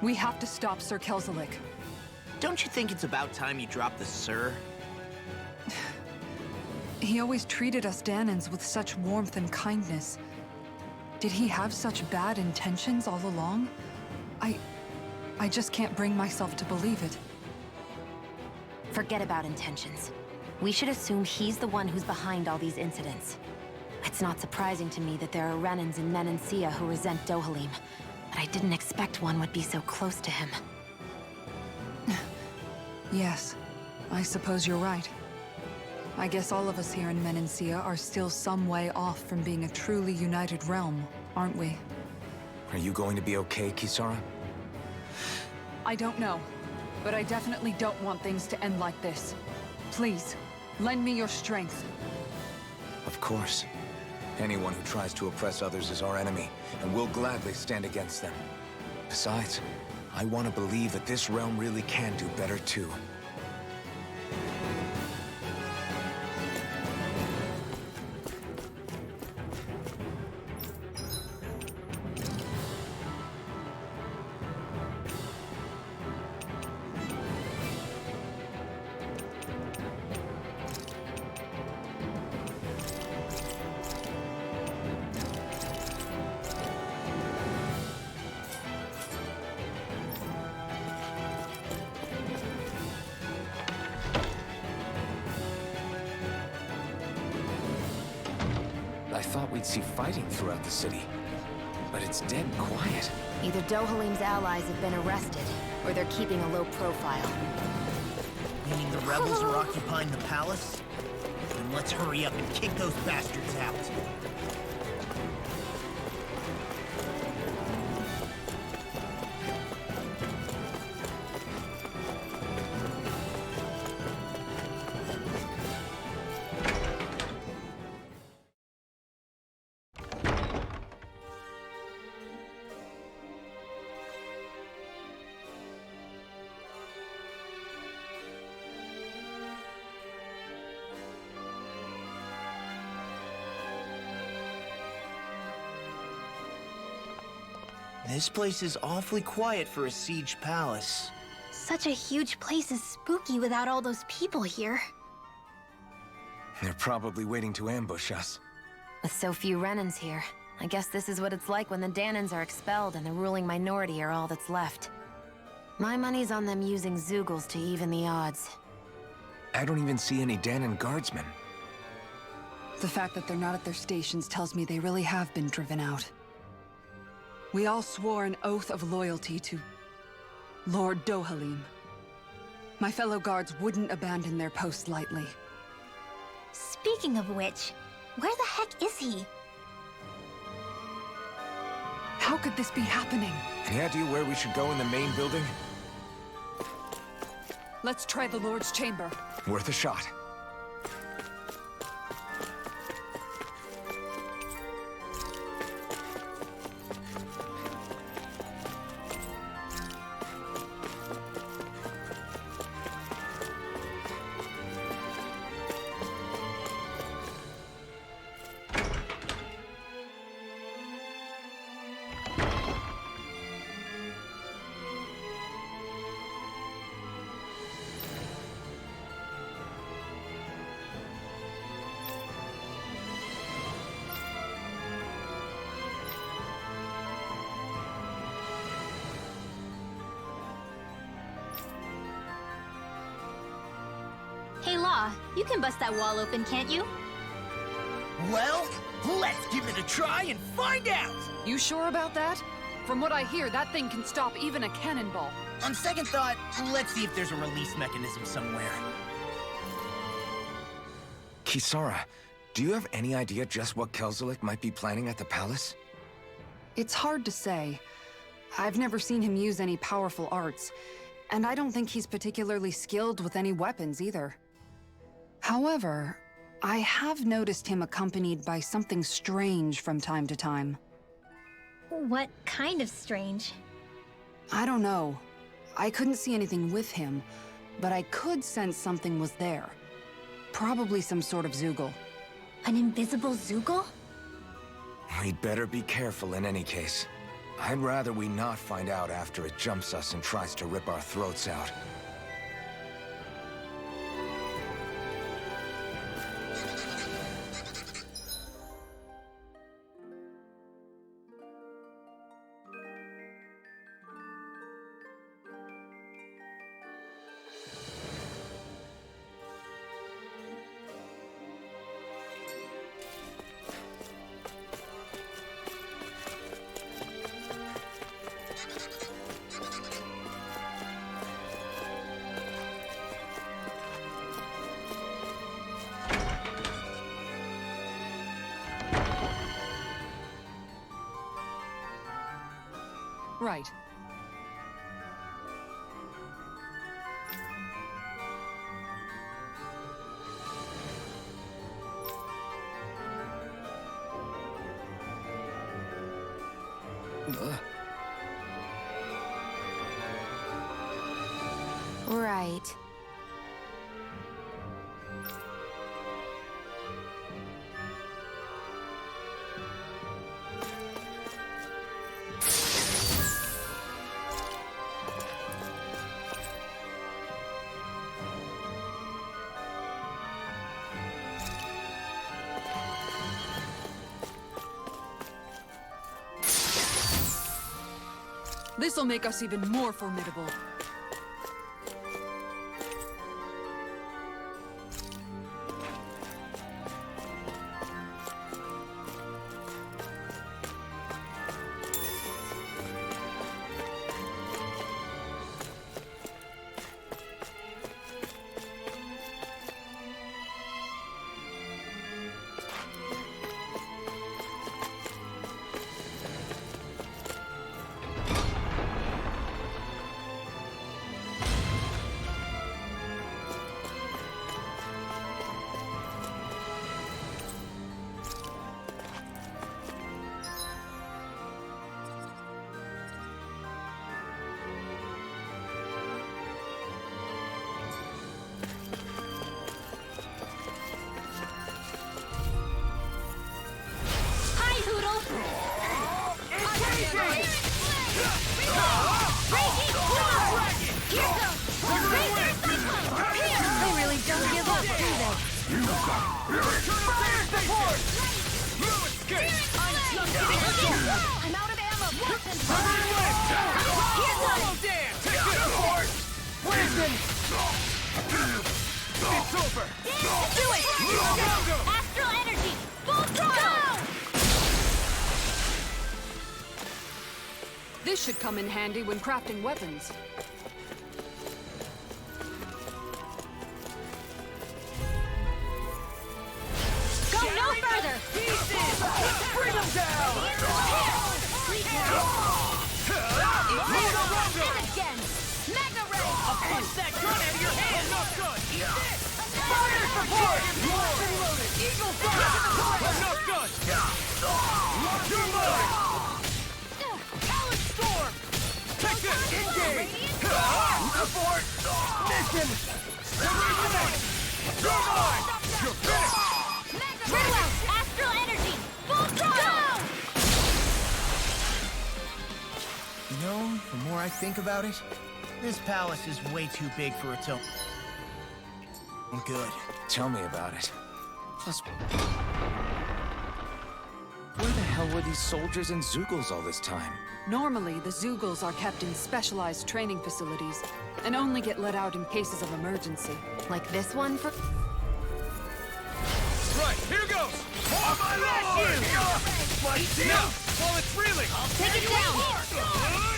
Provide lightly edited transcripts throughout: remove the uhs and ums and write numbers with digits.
We have to stop Sir Kelzelik. Don't you think it's about time you dropped the sir? He always treated us Dahnans with such warmth and kindness. Did he have such bad intentions all along? I just can't bring myself to believe it. Forget about intentions. We should assume he's the one who's behind all these incidents. It's not surprising to me that there are Renans in Menancia who resent Dohalim, but I didn't expect one would be so close to him. Yes, I suppose you're right. I guess all of us here in Menancia are still some way off from being a truly united realm, aren't we? Are you going to be okay, Kisara? I don't know, but I definitely don't want things to end like this. Please, lend me your strength. Of course. Anyone who tries to oppress others is our enemy, and we'll gladly stand against them. Besides, I want to believe that this realm really can do better too. I thought we'd see fighting throughout the city, but it's dead quiet. Either Dohalim's allies have been arrested, or they're keeping a low profile. Meaning the rebels are occupying the palace? Then let's hurry up and kick those bastards out. This place is awfully quiet for a siege palace. Such a huge place is spooky without all those people here. They're probably waiting to ambush us. With so few Renans here, I guess this is what it's like when the Dahnans are expelled and the ruling minority are all that's left. My money's on them using Zeugles to even the odds. I don't even see any Dahnan guardsmen. The fact that they're not at their stations tells me they really have been driven out. We all swore an oath of loyalty to Lord Dohalim. My fellow guards wouldn't abandon their post lightly. Speaking of which, where the heck is he? How could this be happening? Any idea where we should go in the main building? Let's try the Lord's chamber. Worth a shot. Hey Law, you can bust that wall open, can't you? Well, let's give it a try and find out! You sure about that? From what I hear, that thing can stop even a cannonball. On second thought, let's see if there's a release mechanism somewhere. Kisara, do you have any idea just what Kelzelik might be planning at the palace? It's hard to say. I've never seen him use any powerful arts, and I don't think he's particularly skilled with any weapons either. However, I have noticed him accompanied by something strange from time to time. What kind of strange? I don't know. I couldn't see anything with him, but I could sense something was there. Probably some sort of Zeugle. An invisible Zeugle? We'd better be careful in any case. I'd rather we not find out after it jumps us and tries to rip our throats out. Right. Right. This'll make us even more formidable. I'm out of ammo! It's over! Do it! Astral energy! Full throttle! This should come in handy when crafting weapons. Go no further! Bring them down! Again! Mega ray! I'll punch that gun out of your hand! Enough gun! Fire support! Locked and loaded! Eagle fire! Enough gun! You're mine! Talon storm! Take this! Engage! Support! Mission! Ready! You're mine! You're finished! Mega ray! Astral energy! Full throttle! You know, the more I think about it, this palace is way too big for its own good. Tell me about it. Plus, where the hell were these soldiers and Zeugles all this time? Normally, the Zeugles are kept in specialized training facilities and only get let out in cases of emergency. Like this one for... Right, here goes! On my lord! Now, while it's reeling! Take it down!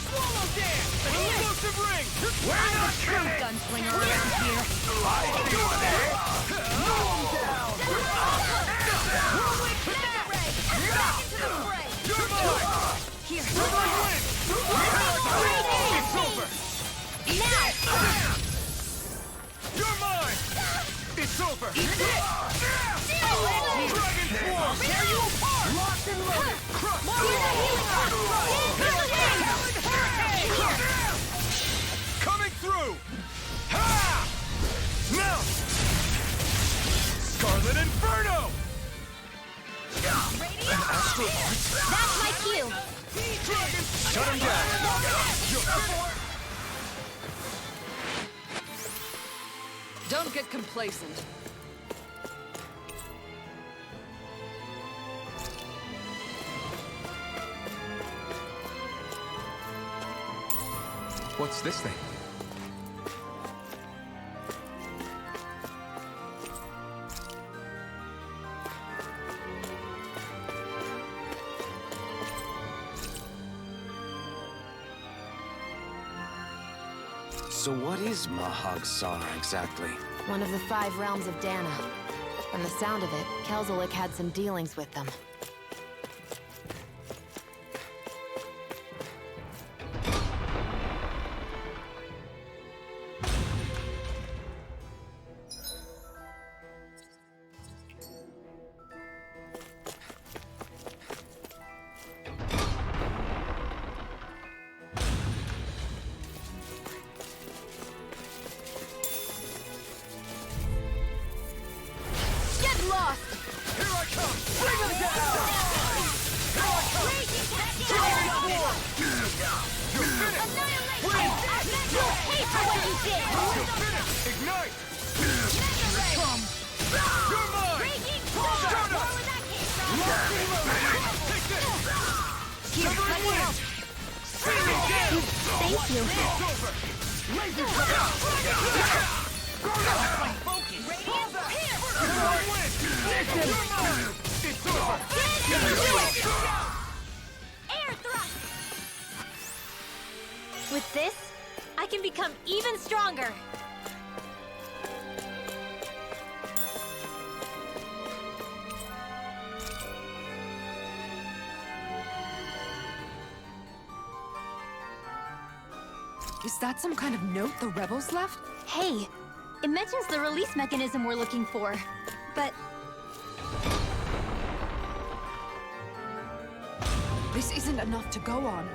Swallow dance! Explosive ring! We're not True gunslinger around here! Mega ray! Back into the fray! You're mine! Here! It's over! Now! You're mine! It's over! Dragon form! Tear you apart! Locked and loaded! Crush! Coming through! Ha! Now! Scarlet Inferno! That's my cue! Shut him down! Don't get complacent. What's this thing? So what is Mahag Saar exactly? One of the 5 realms of Dahna. From the sound of it, Kelzelik had some dealings with them. With this, I can become even stronger. Is that some kind of note the rebels left? Hey, it mentions the release mechanism we're looking for, but This isn't enough to go on.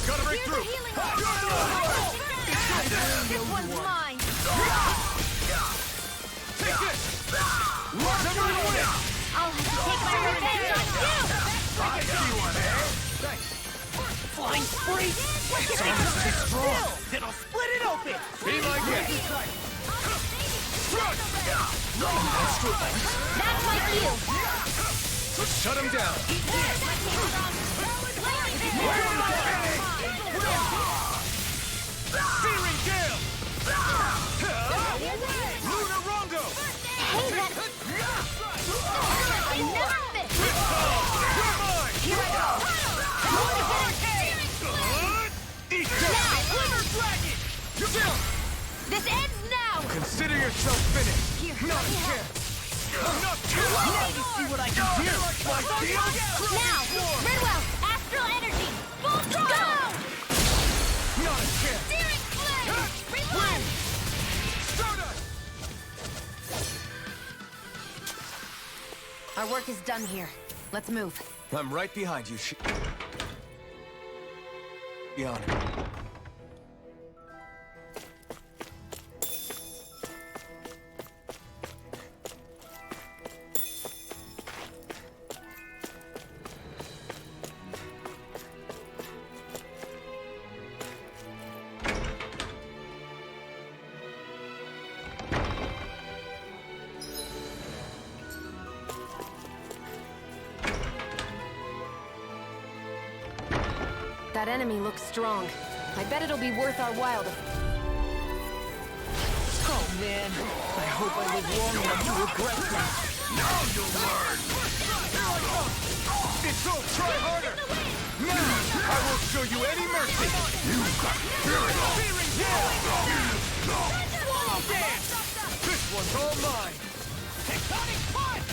Gotta break through! this one's mine. Take this! Never win! I'll have to take my revenge on you. Thanks. Flying spree! It's almost as strong! Then I'll split it open! Be my guest! That's like you. Shut him down! Searing gale! Lunar rondo! Hey, that... I never fit. You're mine! Here I go. Eat that! Lunar dragon! This ends now. Consider yourself finished! Here, Not a chance! Not too long! See what I can do! My deal? Now, Redwell, astral energy, full throttle. Not a chance! Steering flame. Reload. Stardust! Our work is done here. Let's move. I'm right behind you. Be on it. That enemy looks strong. I bet it'll be worth our while to... Oh man, I hope I live long enough to regret this. Now you'll learn! It's all try harder! Now, I won't show you any mercy! You've got fearing Swallow dance! This one's all mine! Tectonic punch!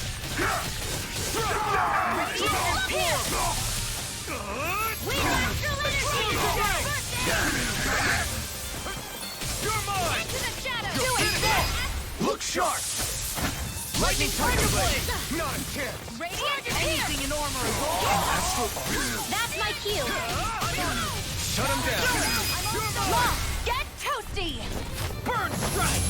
We have astral energy. You're mine! Into the shadows! Do it! Look sharp! Lightning Tiger Blade! Not a chance! Radiant Anything in armor is all! That's my cue! Shut him down! Mom, get toasty! Burn strike!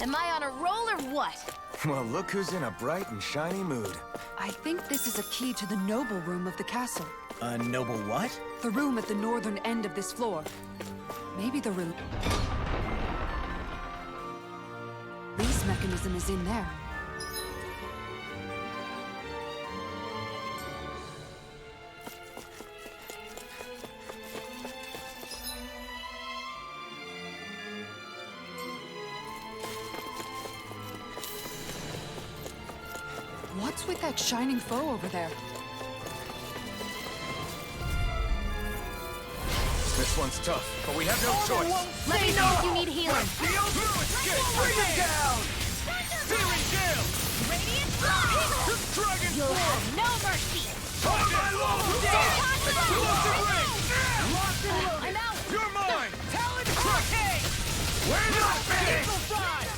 Am I on a roll or what? Well, look who's in a bright and shiny mood. I think this is a key to the noble room of the castle. A noble what? The room at the northern end of this floor. Maybe the release mechanism is in there. What's with that shining foe over there? This one's tough, but we have no choice. Let me know if you need healing. Bring him down! Searing Gale! Radiant Flash! Dragon You'll Form! have no mercy! On my low! Explosive ring! Locked and loaded! I'm out! You're mine! Talon Croquet! We're not finished! You're mine!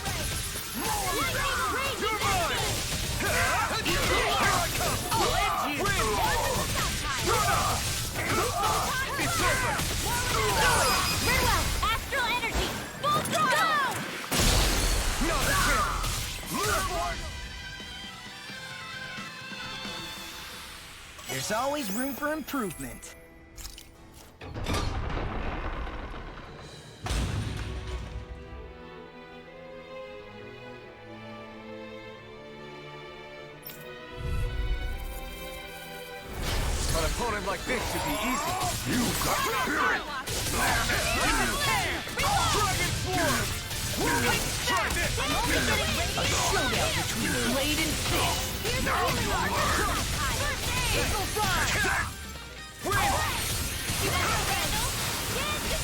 Here I come! I'll end you! It's over! Farewell! Astral energy! Full throttle! Not a chance! There's always room for improvement. An opponent like this should be easy. You got spirit! Slam it! Dragon Form! Try this! A showdown between blade and fist. Now you learn! Win!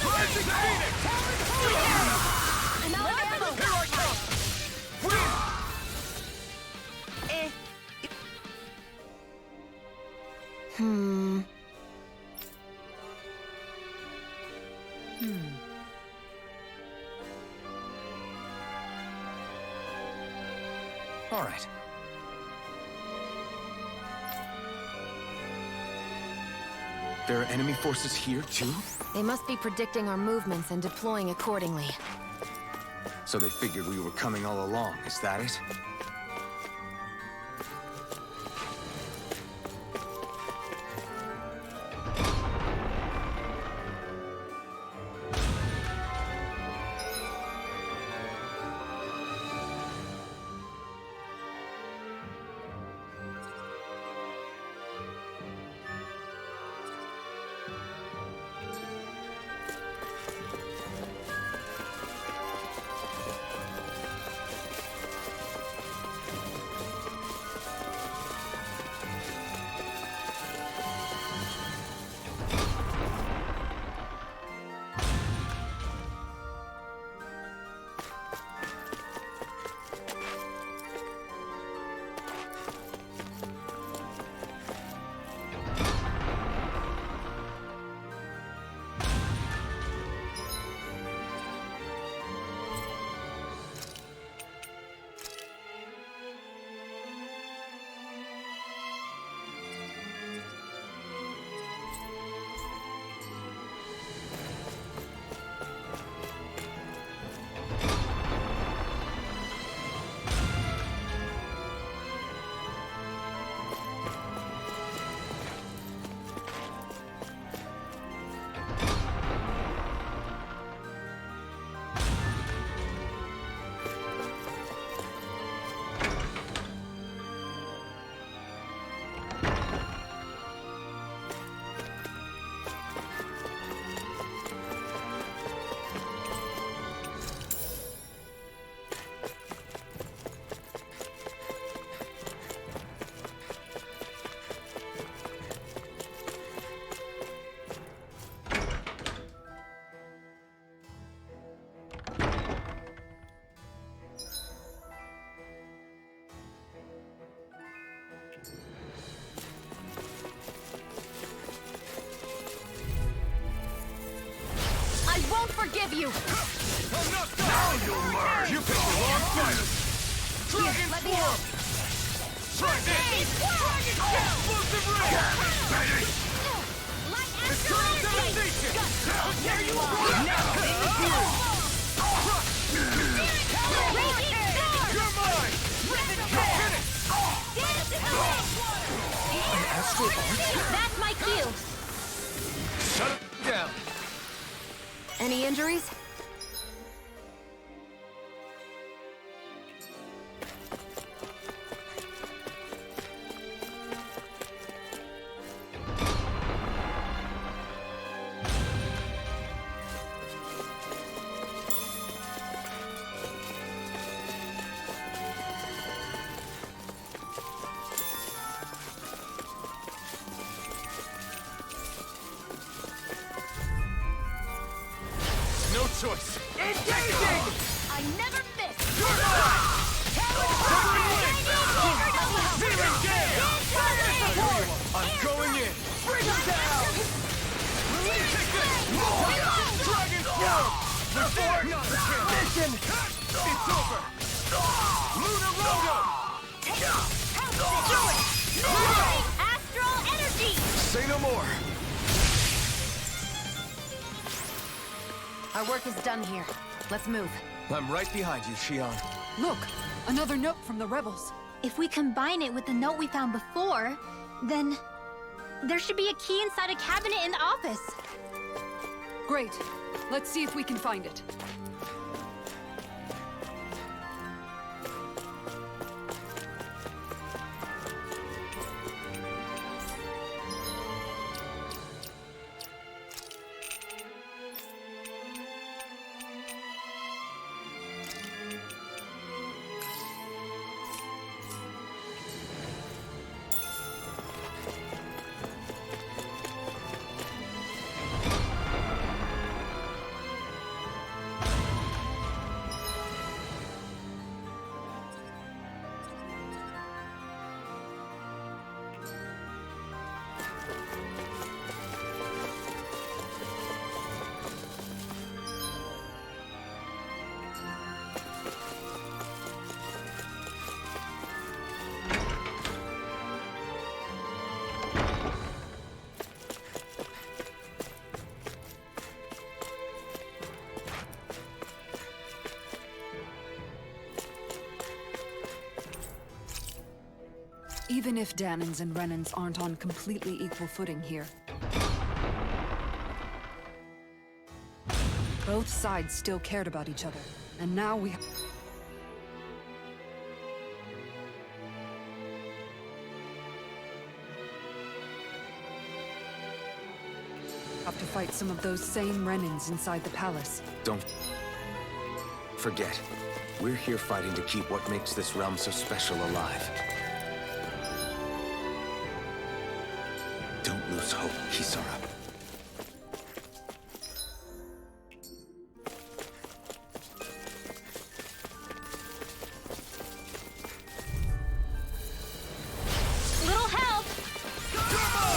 Rising Phoenix! I'm out of ammo! Here I come! Win! All right. There are enemy forces here, too? They must be predicting our movements and deploying accordingly. So they figured we were coming all along, is that it? you! I'm not done! Now you'll learn! You picked the wrong fighter! Dragon let me Swarm! help! Try this! Dragon Explosive Ray! Light Eternal astral energy! Devastation! There you are! Now, You're mine! Finish! An astral art? That's my cue! Shut it down! Any injuries? No choice! Engaging! I never miss! You're mine! Searing Gale! I'm going in! Bring him down! Release it! Dragon Swarm! Before not a mission! It's over! Lunar Roto! Do it! Astral energy! Say no more! Our work is done here. Let's move. I'm right behind you, Xion. Look, another note from the rebels. If we combine it with the note we found before, then there should be a key inside a cabinet in the office. Great. Let's see if we can find it. Even if Dahnans and Renans aren't on completely equal footing here, both sides still cared about each other, and now we have to fight some of those same Renans inside the palace. Don't forget, we're here fighting to keep what makes this realm so special alive. Don't lose hope, Kisara. Little help!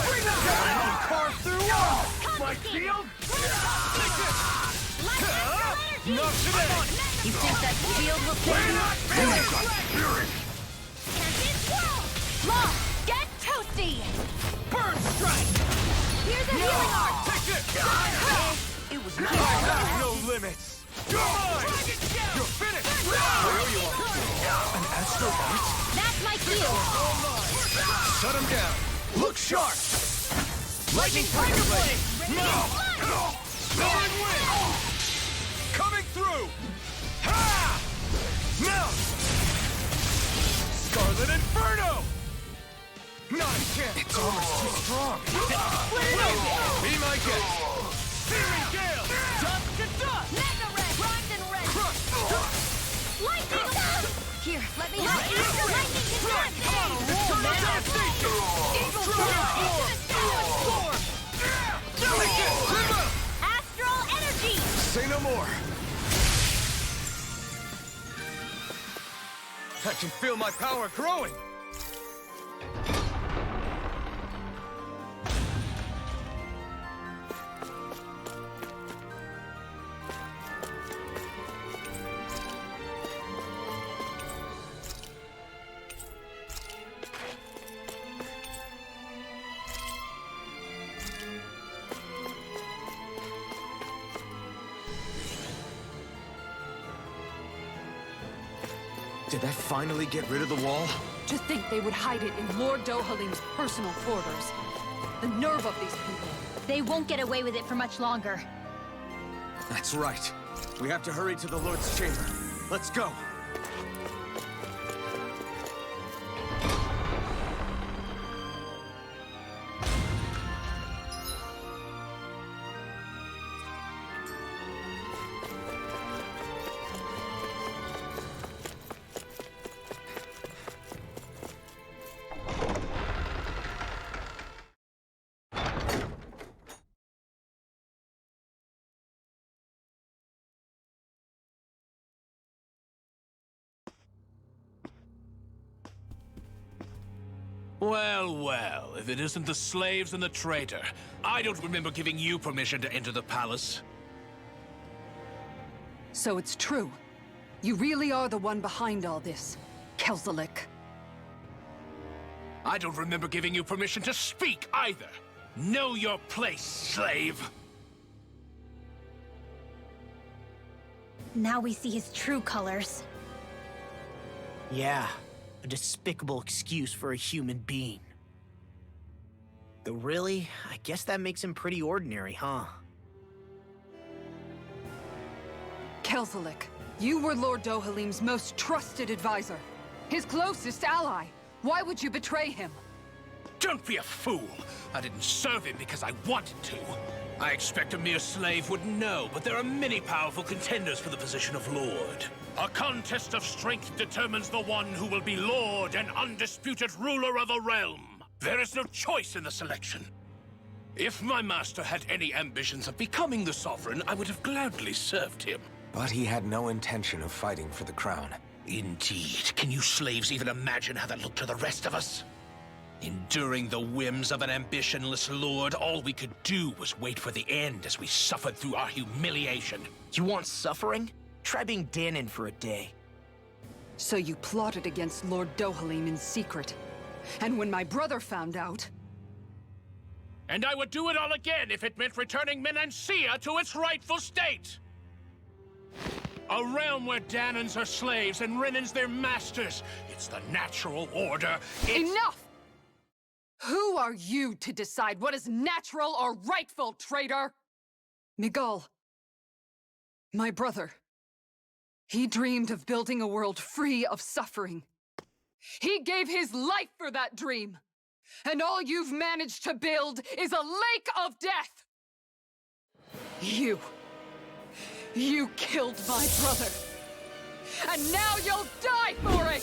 Bring it down! Carve through walls! My shield! Not today! You think that shield will We're not finished! Law, get toasty! Burn strike! Here's a healing art! Take it! It was I have no limits! You're mine! You're finished! There you are! An astral art? That's my cue! Shut him down! Look sharp! Lightning Tiger Blade! No! Soaring Wind! Coming through! Ha! Now! Scarlet Inferno! Not a chance! It's almost too strong! Be my guest! Searing Gale! Dust to dust! Mega red! Primed and red! Crush! Lightning! Here, let me help. Lightning can Eternal Devastation! Dragon Swarm! Delicate! Timber! Astral energy! Say no more! I can feel my power growing! Did that finally get rid of the wall? To think they would hide it in Lord Dohalim's personal quarters. The nerve of these people. They won't get away with it for much longer. That's right. We have to hurry to the Lord's chamber. Let's go. Well, well, if it isn't the slaves and the traitor. I don't remember giving you permission to enter the palace. So it's true. You really are the one behind all this, Kelzalik. I don't remember giving you permission to speak either. Know your place, slave. Now we see his true colors. Yeah, a despicable excuse for a human being. Though really, I guess that makes him pretty ordinary, huh? Kelzalik, you were Lord Dohalim's most trusted advisor. His closest ally. Why would you betray him? Don't be a fool. I didn't serve him because I wanted to. I expect a mere slave would know, but there are many powerful contenders for the position of Lord. A contest of strength determines the one who will be Lord and undisputed ruler of a realm. There is no choice in the selection. If my master had any ambitions of becoming the Sovereign, I would have gladly served him. But he had no intention of fighting for the crown. Indeed. Can you slaves even imagine how that looked to the rest of us? Enduring the whims of an ambitionless lord, all we could do was wait for the end as we suffered through our humiliation. You want suffering? Try being Dahnan for a day. So you plotted against Lord Dohalim in secret. And when my brother found out... And I would do it all again if it meant returning Menancia to its rightful state! A realm where Dahnans are slaves and Renans their masters. It's the natural order. Enough! Who are you to decide what is natural or rightful, traitor? Miguel, my brother, he dreamed of building a world free of suffering. He gave his life for that dream. And all you've managed to build is a lake of death! You killed my brother. And now you'll die for it!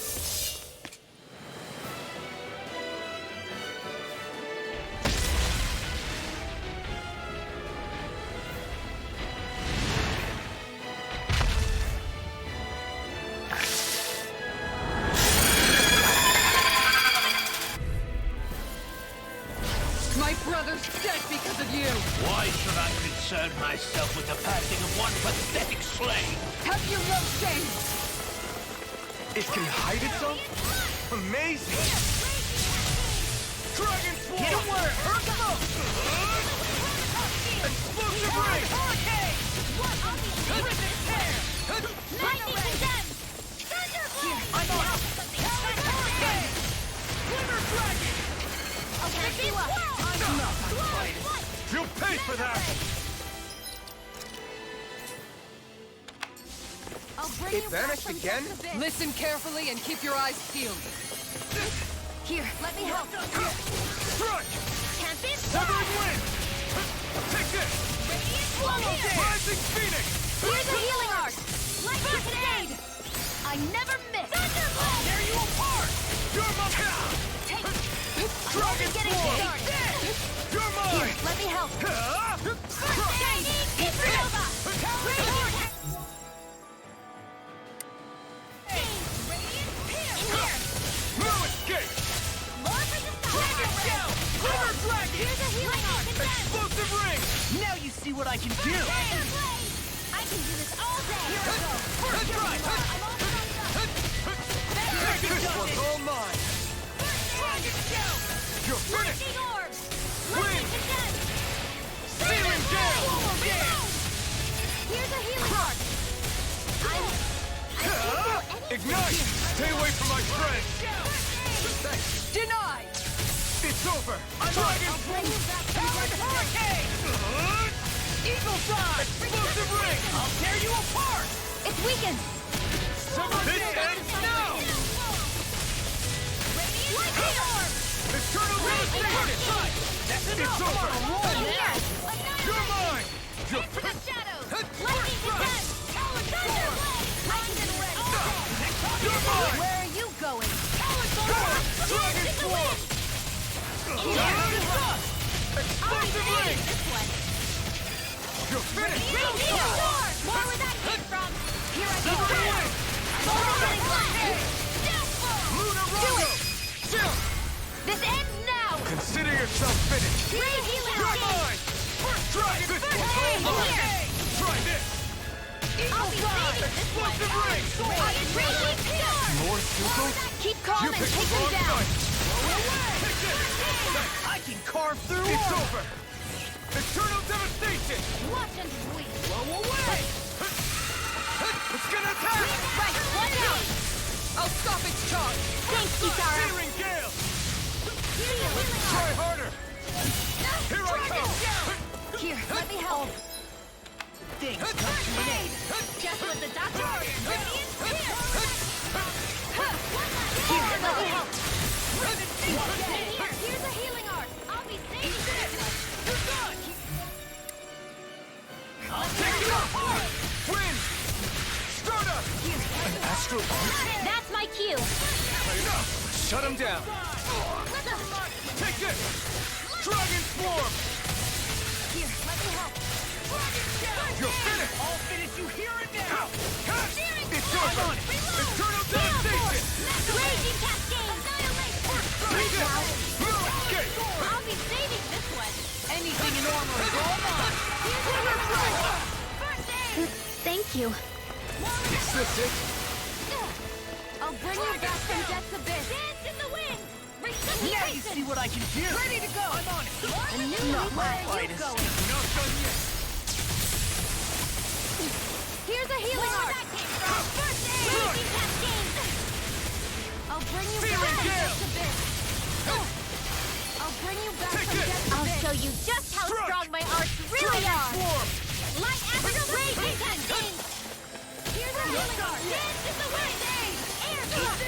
My brother's dead because of you! Why should I concern myself with the passing of one pathetic slave? Have you no shame? It can hide itself? Amazing! Dragon Swarm! Get him where it hurts the most! Explosive ray! Hurricane! What on the terrific tear! Lightning condemned! Thunderblade! I'm on! Hurricane! Glimmer Dragon! Okay, let's see what! You'll pay for that! I'll bring It you back vanished from again? depths abyss. Listen carefully and keep your eyes peeled. Here, let me help. Strike! Can't be Severing stopped! wind! Take this! Radiant swallow here! Rising Phoenix! Here's a healing arc! Lightning grenade! I never miss! Thunderbolt! Tear you apart! You're my Take! Dragon Getting Swarm! started! You're Here, mine! let me help! First aid! Supernova! Radiant pierce! In here! No escape! More for the Dragon Shell! Glimmer Dragon! Here's a healing arc! Explosive ring! Now you see what I can do! Thunderblade! I can do this all day! Here we go! First try! I'm all done up! This one's all mine! Dragon Shell! You're finished! Lightning orb! Wind! Lightning condensed! Searing gale! Here's a healing arc! I can feel energy! Ignite! Stay away from my friend! Denied! It's over! Dragon Powered Hurricane! Eagle Fly! Explosive Ring! I'll tear you apart! It's weakened! This ends now! Light Storm! Eternal Devastation! That's It's enough! over! Here! You're mine! Into the shadows! Lightning Descent! Thunderblade! Lightning Red! You're mine! Where are you going? Dragon Swarm! Explosive Ring! You're finished! More where that came from! Here I go! Lunar Rondo! Chill! This ends now! Consider yourself finished! Great healing! You're mine! First try! This one's all mine! Try this! I'll be saving this one! Explosive Ring! More Google? Keep calm and You picked take the them wrong down! fight! Take this! I can carve through It's armor. over! Eternal Devastation! Watch and sweep! Blow away! It's gonna attack! Right, one out! I'll stop its charge! Thanks, Kisara! Searing Gale! Try harder! Here I come! Here, let me help! Things come to an end. Just what the doctor ordered! Here, let me help! Here's a healing art! I'll be saving this one! You're done! I'll take you apart! Wind! Stardust! An astral art? That's my cue! Enough! Shut him down! Take this! Dragon Swarm! Here, let me help! You're finished! I'll finish you here and now. It's over! Eternal Devastation! Raging Cascade! Take this! Blue Escape! I'll be saving this one! Anything in armor is all mine. Thank you. Is this it? I'll bring you back from Death's Abyss! Dance in the wind! Now you see what I can do. Ready to go! I'm on it! A new where are you finest. going? Not done yet! Here's a healing art! First aid! Raging Cascade! I'll bring you back Searing from Gale! Death's Abyss! I'll bring you back Take from this! Death's Abyss! I'll show you just how Strike! strong my arts really Dragon are! Swarm! Light astral raging Cascade! Here's a healing art! Dance in the wind! Air thrust!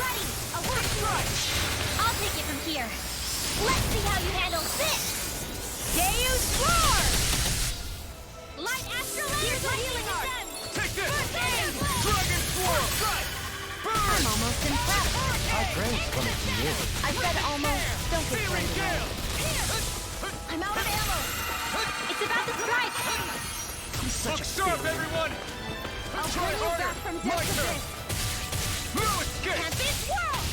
Ready! A word strike! I'll take it from here! Let's see how you handle this! Deus Roar! Light astral here's a healing art! Take this! Dragon Swarm! Burn! I'm almost impressed. Our praise coming from you. I said almost. Don't get Searing carried away. Gale! I'm out of ammo. It's about to strike. Look sharp, everyone! I'll Try bring you harder! back from My Death's turn! Abyss. Blue Escape! And this world!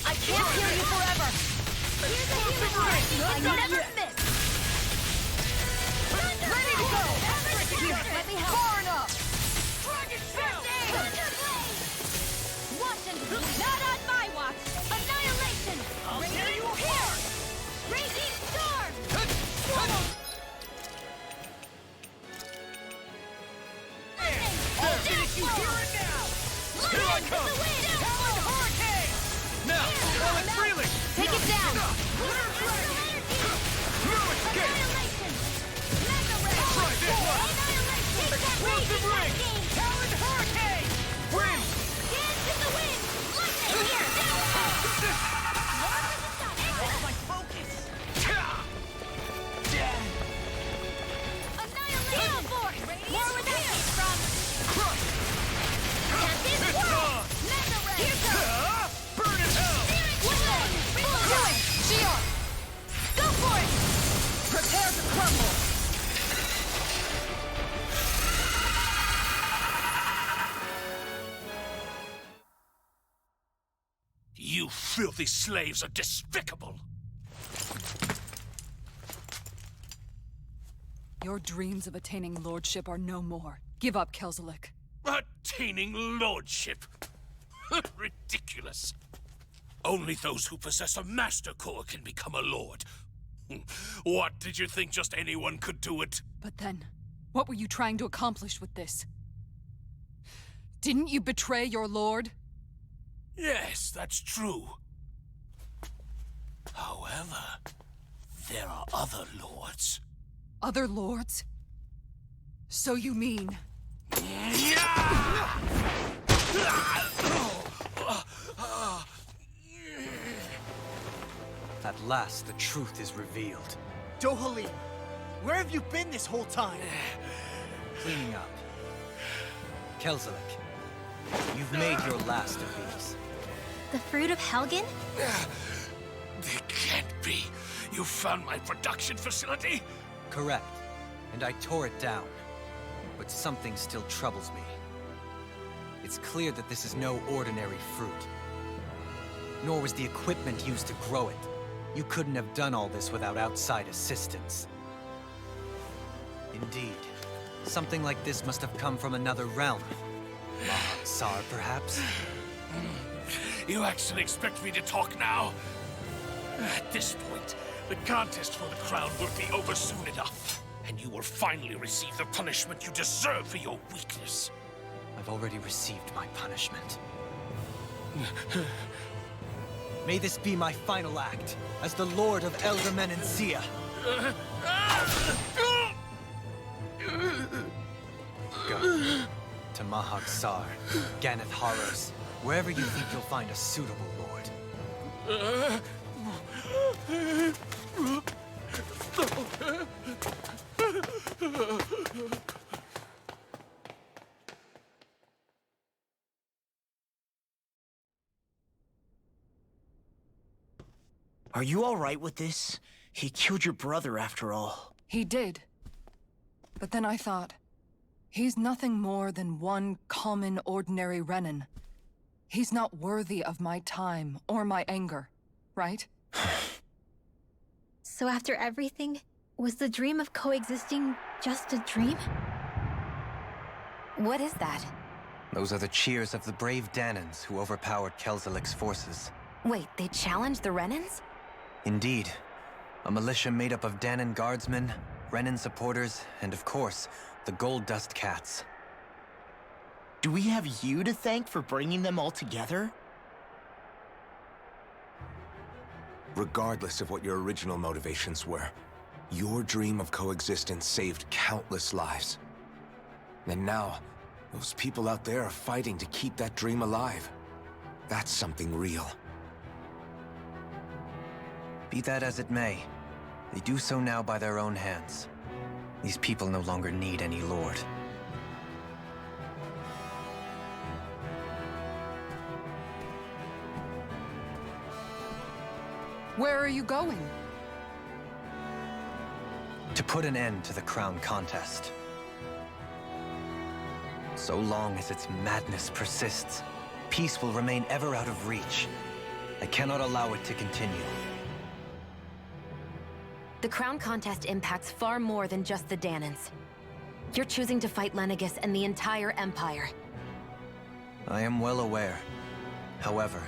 I can't heal you forever. Here's a healing art. I never miss. Ready to go. Here, let me help. Far enough! Dragon Shell! Watch and bleed. Not on my watch. Annihilation. I'll tear you apart. Raging storm. I'll finish you here and now. Here I come! Talon Hurricane! Now, while it's reeling! Take it down. Blue Escape! Try this one! Explosive Ring! Talon Hurricane! Wind! Lost my focus. More where that came from. Crush! This It's world. on! Here goes. Burn in hell! Shield. Go for it. Prepare to crumble! You filthy slaves are despicable! Your dreams of attaining lordship are no more. Give up, Kelzelik. Attaining lordship! Ridiculous! Only those who possess a master core can become a lord. What, did you think just anyone could do it? But then, what were you trying to accomplish with this? Didn't you betray your lord? Yes, that's true. However, there are other lords. Other lords? So you mean... At last, the truth is revealed. Dohalim, where have you been this whole time? Cleaning up. Kelzelik, you've made your last of these. The fruit of Helgen? It can't be. You found my production facility? Correct. And I tore it down. But something still troubles me. It's clear that this is no ordinary fruit. Nor was the equipment used to grow it. You couldn't have done all this without outside assistance. Indeed. Something like this must have come from another realm. Mahag Saar, perhaps? You actually expect me to talk now? At this point, the contest for the crown will be over soon enough. And you will finally receive the punishment you deserve for your weakness. I've already received my punishment. May this be my final act, as the Lord of Elde Menancia. Go. To Mahag Saar, Ganath Haros, wherever you think you'll find a suitable lord. Are you all right with this? He killed your brother after all. He did. But then I thought, he's nothing more than one common, ordinary Renan. He's not worthy of my time or my anger, right? So after everything, was the dream of coexisting just a dream? What is that? Those are the cheers of the brave Dahnans who overpowered Kelzelik's forces. Wait, they challenged the Renans? Indeed. A militia made up of Dahnan guardsmen, Renan supporters, and of course, the Gold Dust Cats. Do we have you to thank for bringing them all together? Regardless of what your original motivations were, your dream of coexistence saved countless lives. And now, those people out there are fighting to keep that dream alive. That's something real. Be that as it may, they do so now by their own hands. These people no longer need any lord. Where are you going? To put an end to the crown contest. So long as its madness persists, peace will remain ever out of reach. I cannot allow it to continue. The crown contest impacts far more than just the Dahnans. You're choosing to fight Lenegis and the entire Empire. I am well aware. However,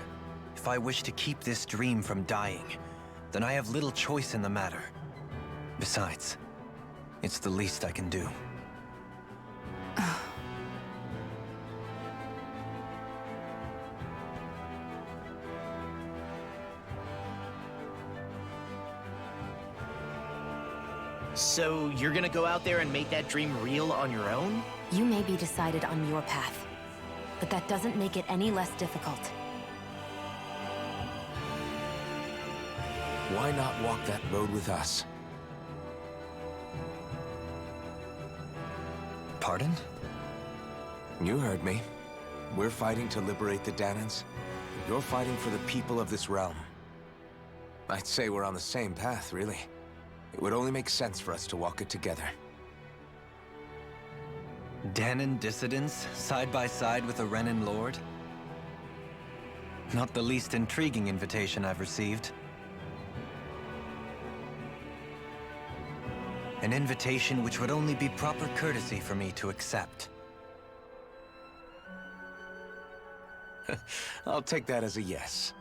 if I wish to keep this dream from dying, then I have little choice in the matter. Besides, it's the least I can do. So you're gonna go out there and make that dream real on your own? You may be decided on your path, but that doesn't make it any less difficult. Why not walk that road with us? Pardon? You heard me. We're fighting to liberate the Dahnans. You're fighting for the people of this realm. I'd say we're on the same path, really. It would only make sense for us to walk it together. Dahnan dissidents, side by side with a Renan lord? Not the least intriguing invitation I've received. An invitation which would only be proper courtesy for me to accept. I'll take that as a yes.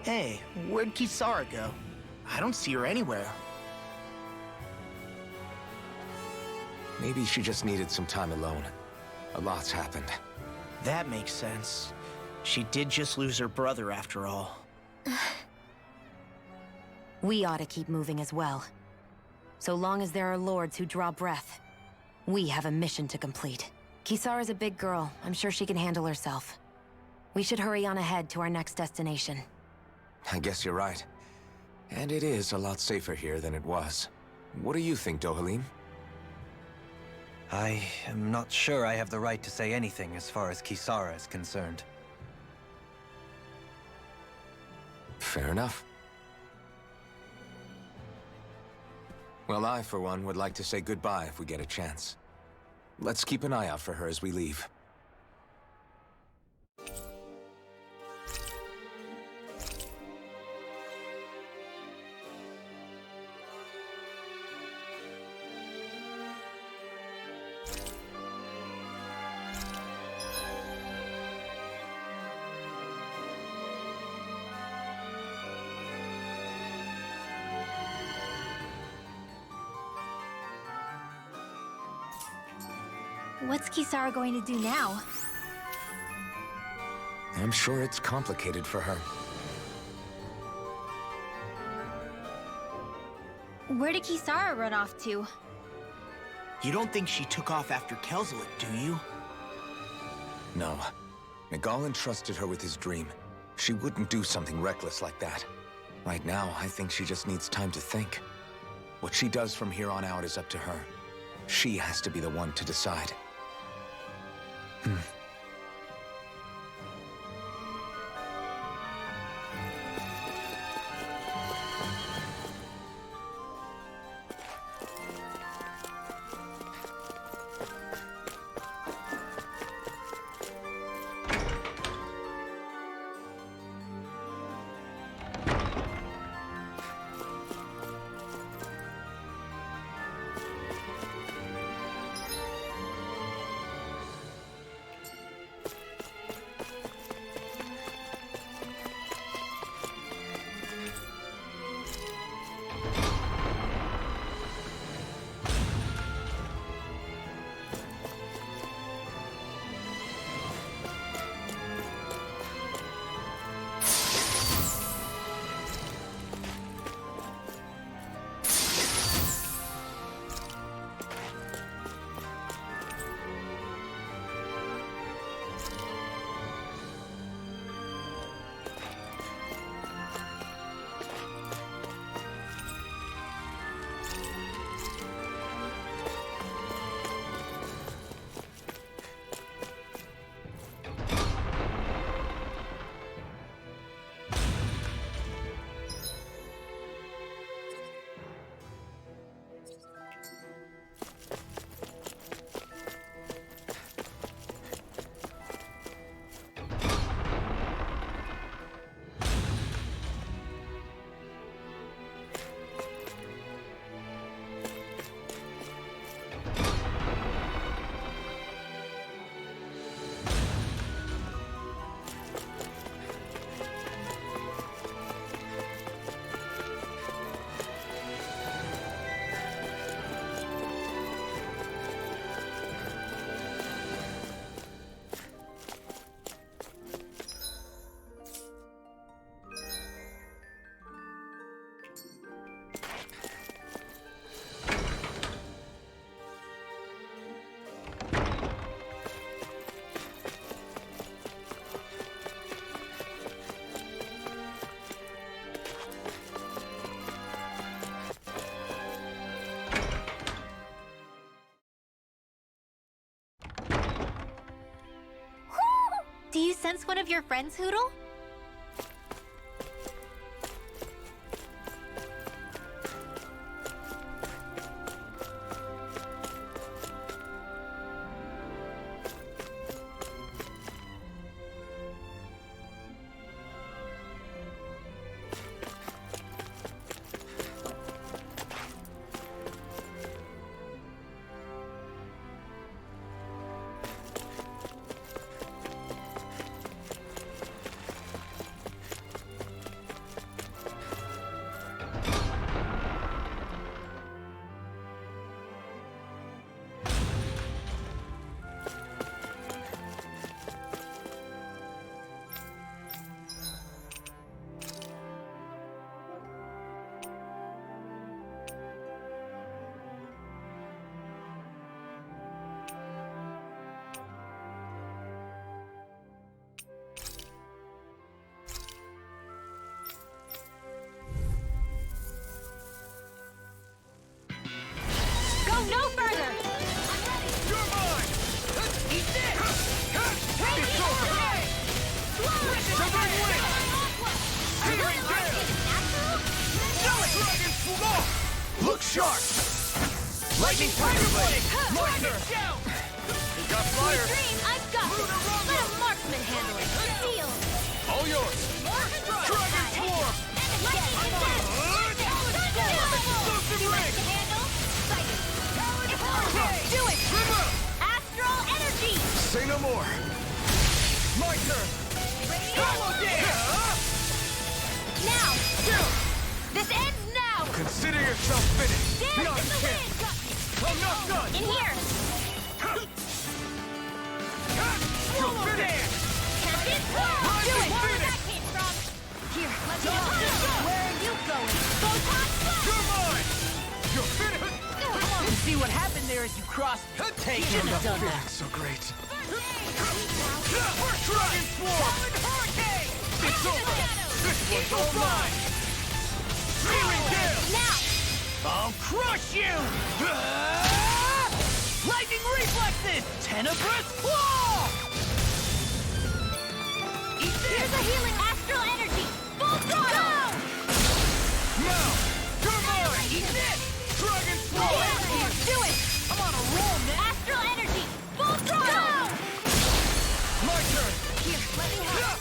Hey, where'd Kisara go? I don't see her anywhere. Maybe she just needed some time alone. A lot's happened. That makes sense. She did just lose her brother after all. We ought to keep moving as well. So long as there are lords who draw breath, we have a mission to complete. Kisara's a big girl. I'm sure she can handle herself. We should hurry on ahead to our next destination. I guess you're right. And it is a lot safer here than it was. What do you think, Dohalim? I am not sure I have the right to say anything as far as Kisara is concerned. Fair enough. Well, I, for one, would like to say goodbye if we get a chance. Let's keep an eye out for her as we leave. What's Kisara going to do now? I'm sure it's complicated for her. Where did Kisara run off to? You don't think she took off after Kelzelik, do you? No. Nagal entrusted her with his dream. She wouldn't do something reckless like that. Right now, I think she just needs time to think. What she does from here on out is up to her. She has to be the one to decide. Do you sense one of your friends, Hootle? He got fire! Dream, I've got this! Let a marksman handle it! Seal! All yours! Dragon Swarm! Lightning condemned! Explosive ring! Do it! Astral energy! Say no more! My turn! Now! This ends now! Consider yourself finished! Dance Not in the chance! wind! I'm not done! In here! You're finished! Captain! Do it! Where that came from! Here, let me go! Where are you going? Photon blast! You're mine! You're finished! You see what happened there as you crossed. Take him. Feeling so great. Dragon Swarm! It's over! This one's all mine! Stealing Gale! Now! I'll crush you! Lightning reflexes! Tenebrous claw! Here's a healing astral energy! Full throttle! Now! You're mine! Eat this! Dragon Swarm! Do it! I'm on a roll now! Astral energy! Full throttle! My turn! Here, let me help!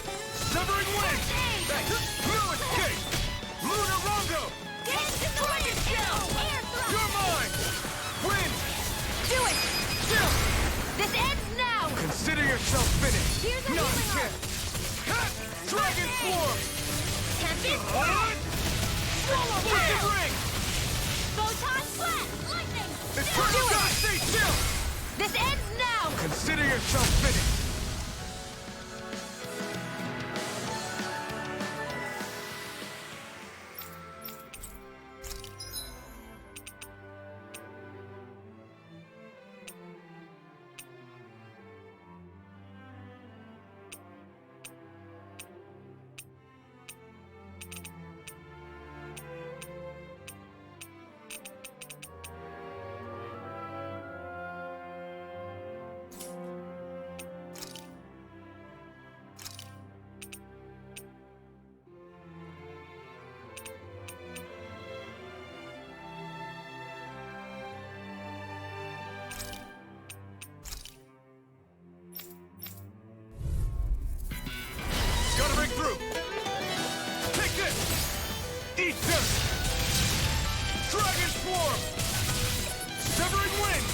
Severing Wind! No escape! Lunar Rongo! Dance in the wind! Air thrust! You're mine! Wind! Do it! Still! This ends now! Consider yourself finished! Here's a Not healing a chance! Dragon Swarm! Captain! Swallow Wicked Ring! Photon blast! Lightning! It's turning time! Stay still! This ends now! Consider yourself finished! Gotta break through! Take this! Eat this! Dragon Swarm! Severing Wind!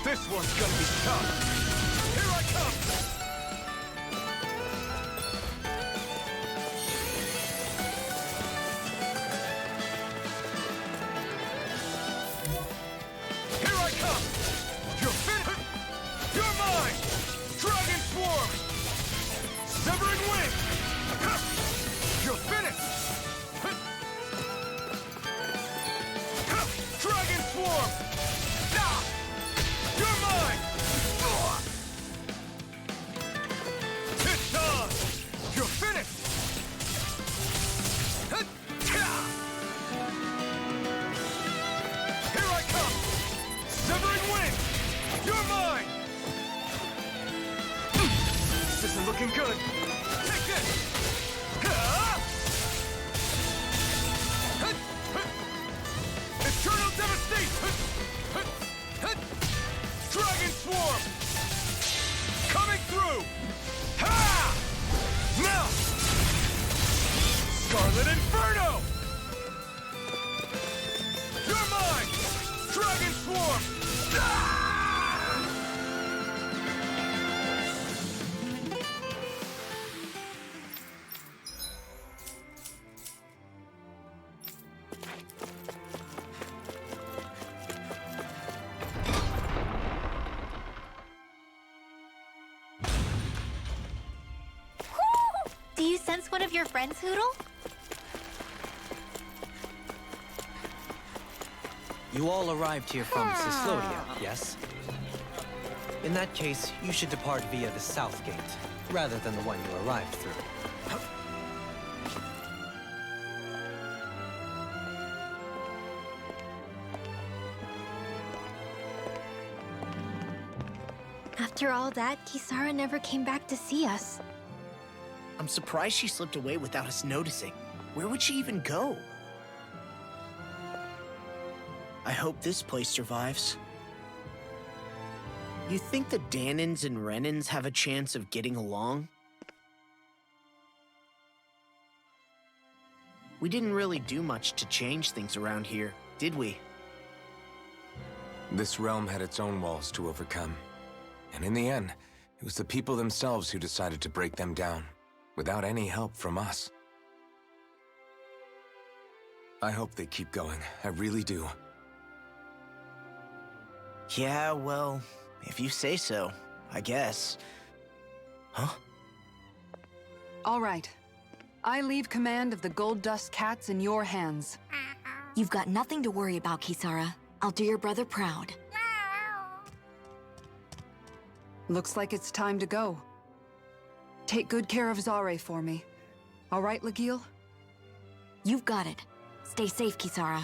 This one's gonna be tough! Here I come! Here I come! You're finished! You're mine! Dragon Swarm! Severing Wind! You're finished! Dragon Swarm! You're mine! It's on! You're finished! Here I come! Severing Wind! You're mine! This isn't looking good! Take this! Eternal Devastation! Dragon Swarm! Coming through! Ha! Now! Scarlet Inferno! You're mine! Dragon Swarm! Do you sense one of your friends, Hoodle? You all arrived here from Cyslodia, yes? In that case, you should depart via the south gate, rather than the one you arrived through. After all that, Kisara never came back to see us. I'm surprised she slipped away without us noticing. Where would she even go? I hope this place survives. You think the Dahnans and Renans have a chance of getting along? We didn't really do much to change things around here, did we? This realm had its own walls to overcome. And in the end, it was the people themselves who decided to break them down, without any help from us. I hope they keep going. I really do. Yeah, well, if you say so, I guess. Huh? All right. I leave command of the Gold Dust Cats in your hands. You've got nothing to worry about, Kisara. I'll do your brother proud. Looks like it's time to go. Take good care of Zare for me. All right, Legil? You've got it. Stay safe, Kisara.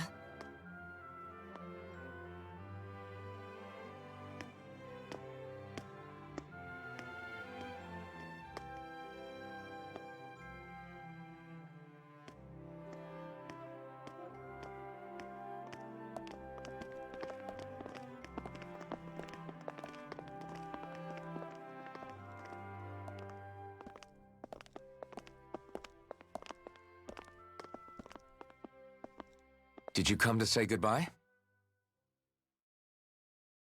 Did you come to say goodbye?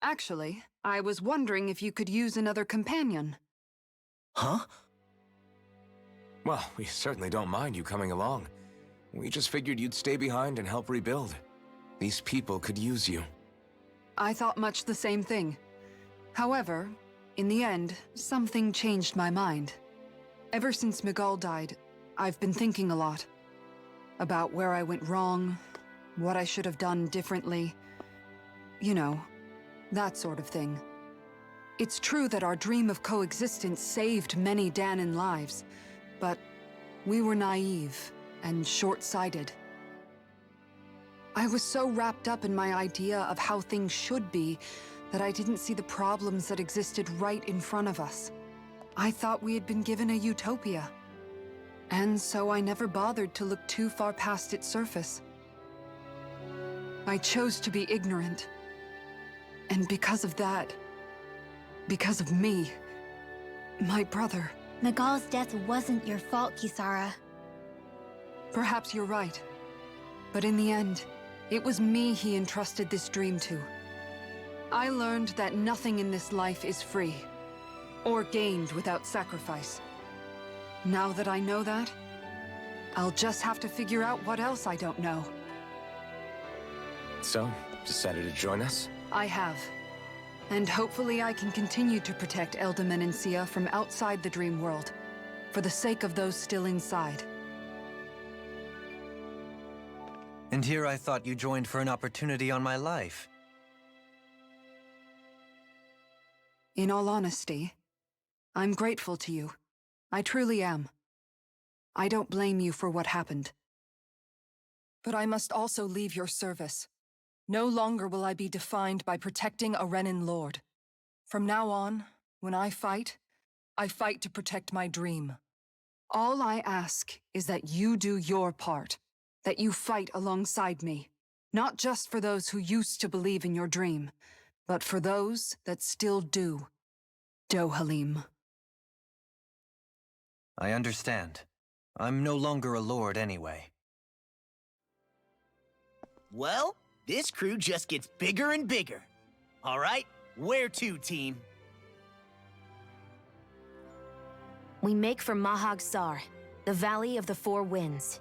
Actually, I was wondering if you could use another companion. Huh? Well, we certainly don't mind you coming along. We just figured you'd stay behind and help rebuild. These people could use you. I thought much the same thing. However, in the end, something changed my mind. Ever since Miguel died, I've been thinking a lot. About where I went wrong, what I should have done differently. You know, that sort of thing. It's true that our dream of coexistence saved many Dahnan lives, but we were naive and short-sighted. I was so wrapped up in my idea of how things should be that I didn't see the problems that existed right in front of us. I thought we had been given a utopia. And so I never bothered to look too far past its surface. I chose to be ignorant. And because of that, because of me, my brother... Miguel's death wasn't your fault, Kisara. Perhaps you're right. But in the end, it was me he entrusted this dream to. I learned that nothing in this life is free, or gained without sacrifice. Now that I know that, I'll just have to figure out what else I don't know. So, decided to join us? I have. And hopefully I can continue to protect Elde Menancia from outside the dream world, for the sake of those still inside. And here I thought you joined for an opportunity on my life. In all honesty, I'm grateful to you. I truly am. I don't blame you for what happened. But I must also leave your service. No longer will I be defined by protecting a Renan lord. From now on, when I fight to protect my dream. All I ask is that you do your part, that you fight alongside me, not just for those who used to believe in your dream, but for those that still do. Dohalim. I understand. I'm no longer a lord anyway. Well, this crew just gets bigger and bigger. All right, where to, team? We make for Mahag Saar, the Valley of the Four Winds.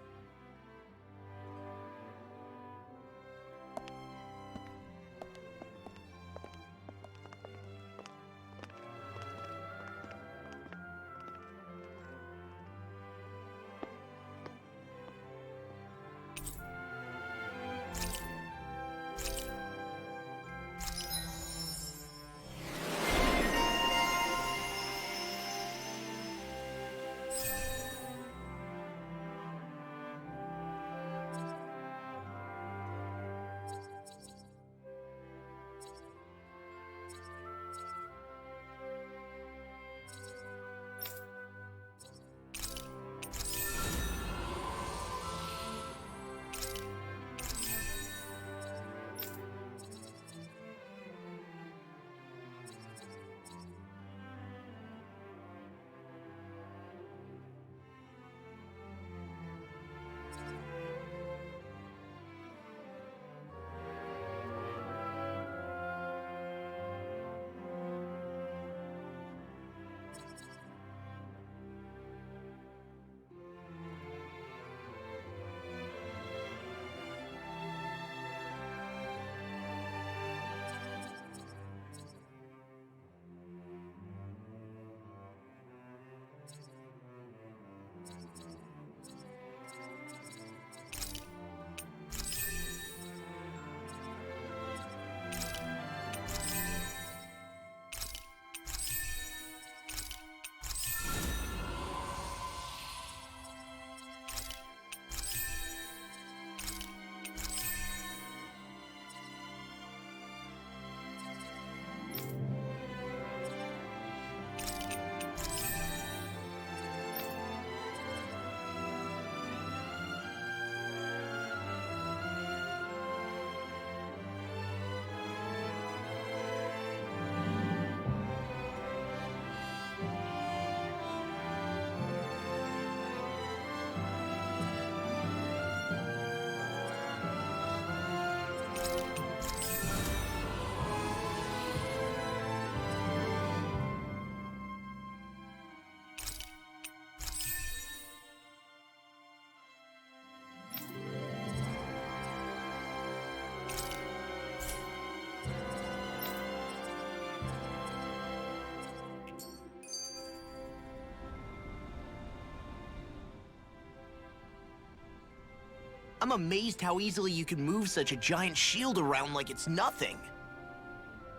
I'm amazed how easily you can move such a giant shield around like it's nothing.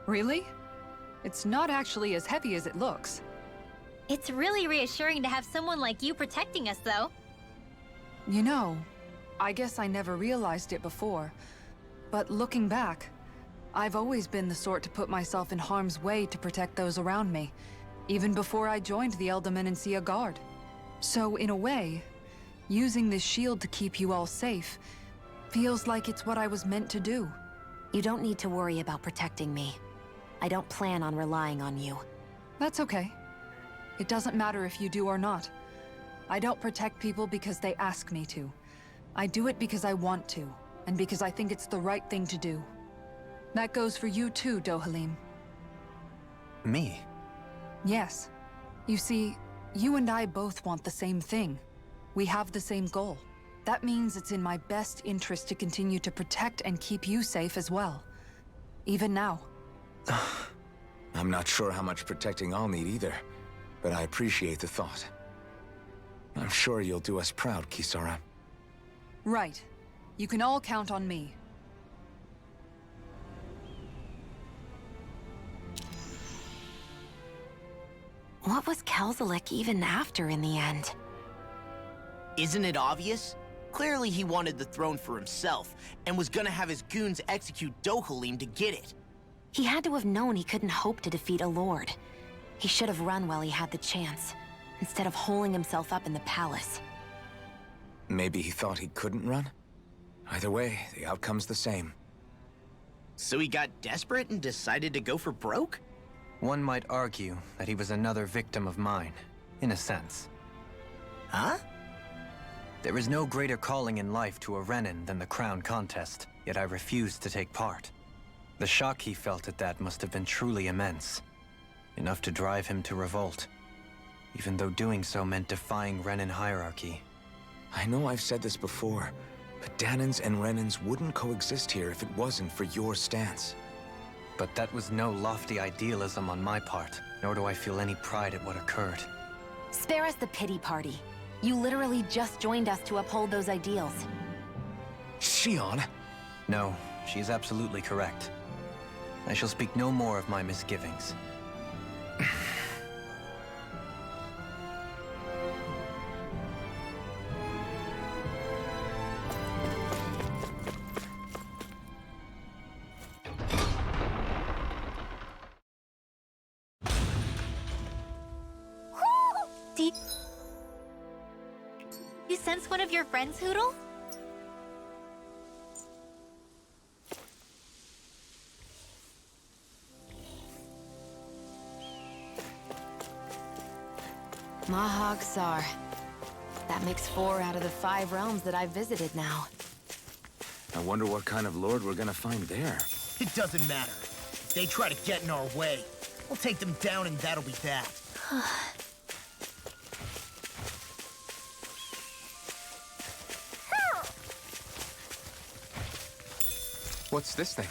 Really? It's not actually as heavy as it looks. It's really reassuring to have someone like you protecting us, though. You know, I guess I never realized it before, but looking back, I've always been the sort to put myself in harm's way to protect those around me, even before I joined the Elde Menancia Guard. So in a way, using this shield to keep you all safe feels like it's what I was meant to do. You don't need to worry about protecting me. I don't plan on relying on you. That's okay. It doesn't matter if you do or not. I don't protect people because they ask me to. I do it because I want to, and because I think it's the right thing to do. That goes for you too, Dohalim. Me? Yes. You see, you and I both want the same thing. We have the same goal. That means it's in my best interest to continue to protect and keep you safe as well. Even now. I'm not sure how much protecting I'll need either, but I appreciate the thought. I'm sure you'll do us proud, Kisara. Right. You can all count on me. What was Calaglia even after in the end? Isn't it obvious? Clearly he wanted the throne for himself, and was gonna have his goons execute Dohalim to get it. He had to have known he couldn't hope to defeat a lord. He should have run while he had the chance, instead of holding himself up in the palace. Maybe he thought he couldn't run? Either way, the outcome's the same. So he got desperate and decided to go for broke? One might argue that he was another victim of mine, in a sense. Huh? There is no greater calling in life to a Renan than the crown contest, yet I refused to take part. The shock he felt at that must have been truly immense. Enough to drive him to revolt, even though doing so meant defying Renan hierarchy. I know I've said this before, but Dahnans and Renans wouldn't coexist here if it wasn't for your stance. But that was no lofty idealism on my part, nor do I feel any pride at what occurred. Spare us the pity party. You literally just joined us to uphold those ideals. Shion? No, she's absolutely correct. I shall speak no more of my misgivings. Do you sense one of your friends, Hoodle? Mahag Saar. That makes 4 out of the 5 realms that I've visited now. I wonder what kind of lord we're gonna find there. It doesn't matter. If they try to get in our way, we'll take them down and that'll be that. What's this thing?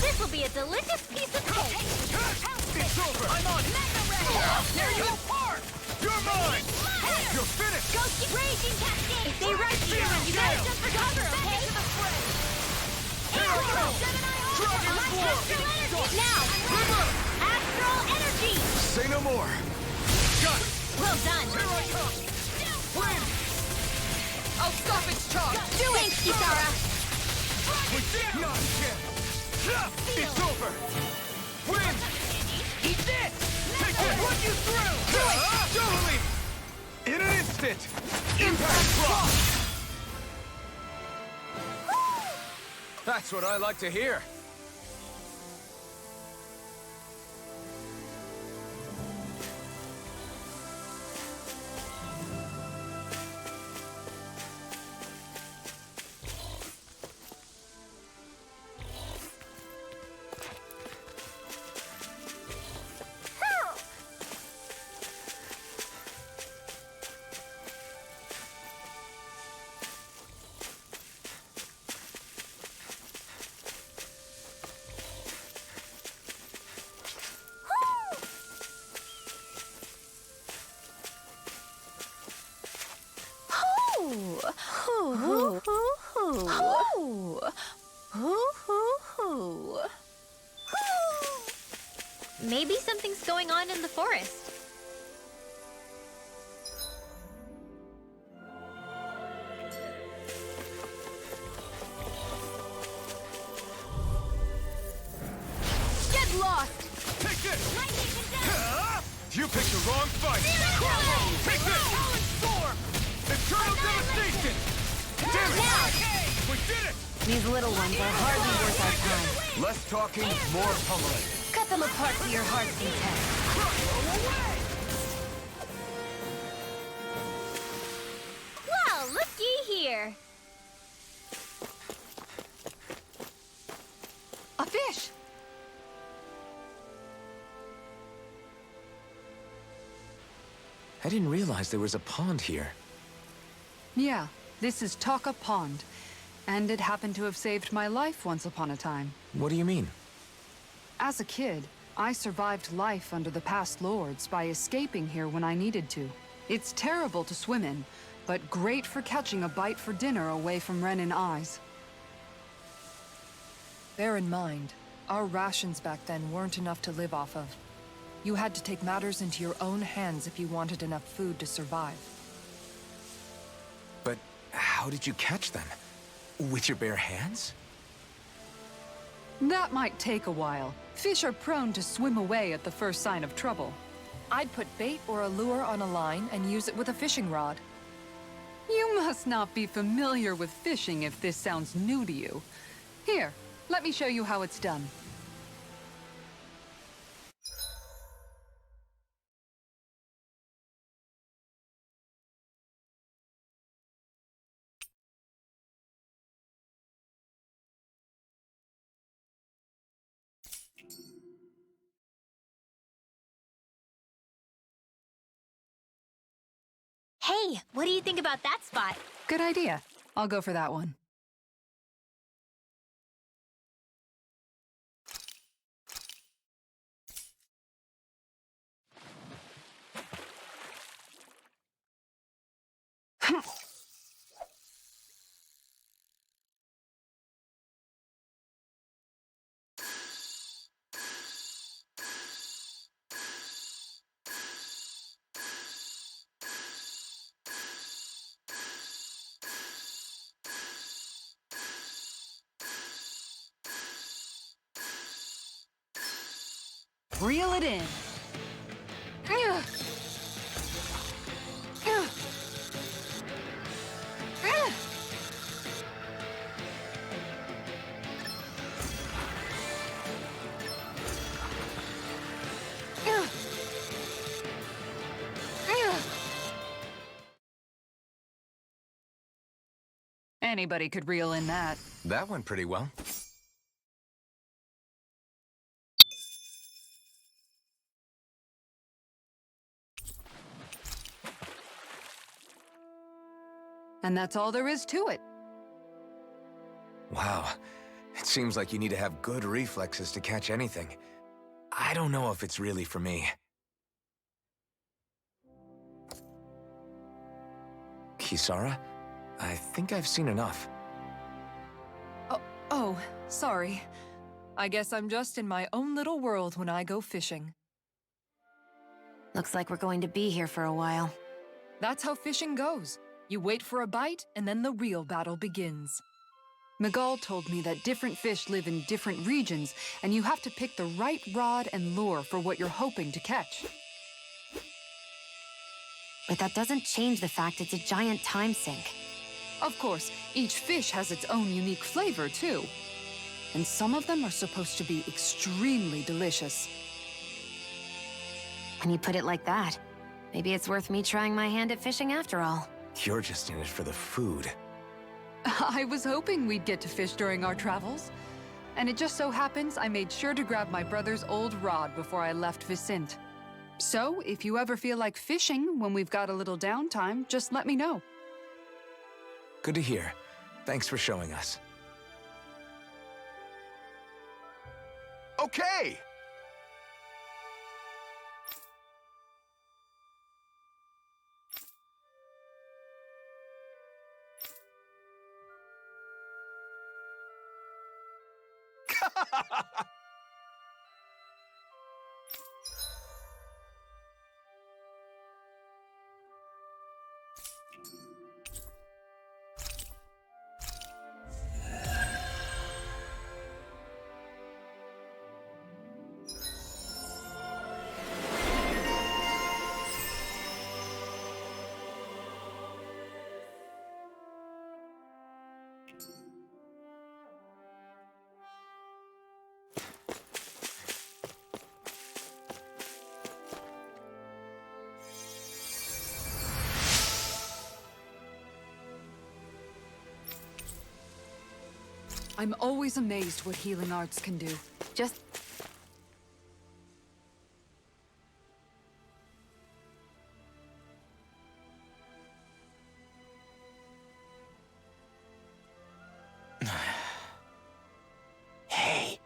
This will be a delicious piece of cake! It's over! I'm on it! Tear you apart! You're mine! You're finished! Ghosty Raging Cascade! If they rush you, you gotta jump for cover, okay? Here I go! Dragon Swarm! Now! Astral Energy! Say no more! Got it! Well done! Here I come! Win! I'll stop its charge! Do it, Kisara! Not again! It's over! Win! Eat this! Take this! Run you through! Do it! Totally! In an instant! Impact drop! That's what I like to hear. maybe something's going on in the forest. Get lost! Take this! Lightning condemned! You picked the wrong fight! Take this! Eternal devastation! Damn it! We did it! These little ones are hardly worth our time. Less talking, more pummeling. Cut them apart to your heart's content. Well, looky here. A fish! I didn't realize there was a pond here. Yeah, this is Taka Pond. And it happened to have saved my life once upon a time. What do you mean? As a kid, I survived life under the past lords by escaping here when I needed to. It's terrible to swim in, but great for catching a bite for dinner away from Renan eyes. Bear in mind, our rations back then weren't enough to live off of. You had to take matters into your own hands if you wanted enough food to survive. But how did you catch them? With your bare hands? That might take a while. Fish are prone to swim away at the first sign of trouble. I'd put bait or a lure on a line and use it with a fishing rod. You must not be familiar with fishing if this sounds new to you. Here, let me show you how it's done. Hey, what do you think about that spot? Good idea. I'll go for that one. Reel it in. Anybody could reel in that. That went pretty well. And that's all there is to it. Wow. It seems like you need to have good reflexes to catch anything. I don't know if it's really for me. Kisara? I think I've seen enough. Oh, sorry. I guess I'm just in my own little world when I go fishing. Looks like we're going to be here for a while. That's how fishing goes. You wait for a bite, and then the real battle begins. Miguel told me that different fish live in different regions, and you have to pick the right rod and lure for what you're hoping to catch. But that doesn't change the fact it's a giant time sink. Of course, each fish has its own unique flavor, too. And some of them are supposed to be extremely delicious. When you put it like that, maybe it's worth me trying my hand at fishing after all. You're just in it for the food. I was hoping we'd get to fish during our travels. And it just so happens I made sure to grab my brother's old rod before I left Vicente. So, if you ever feel like fishing when we've got a little downtime, just let me know. Good to hear. Thanks for showing us. Okay! I'm always amazed what healing arts can do. Just... Hey.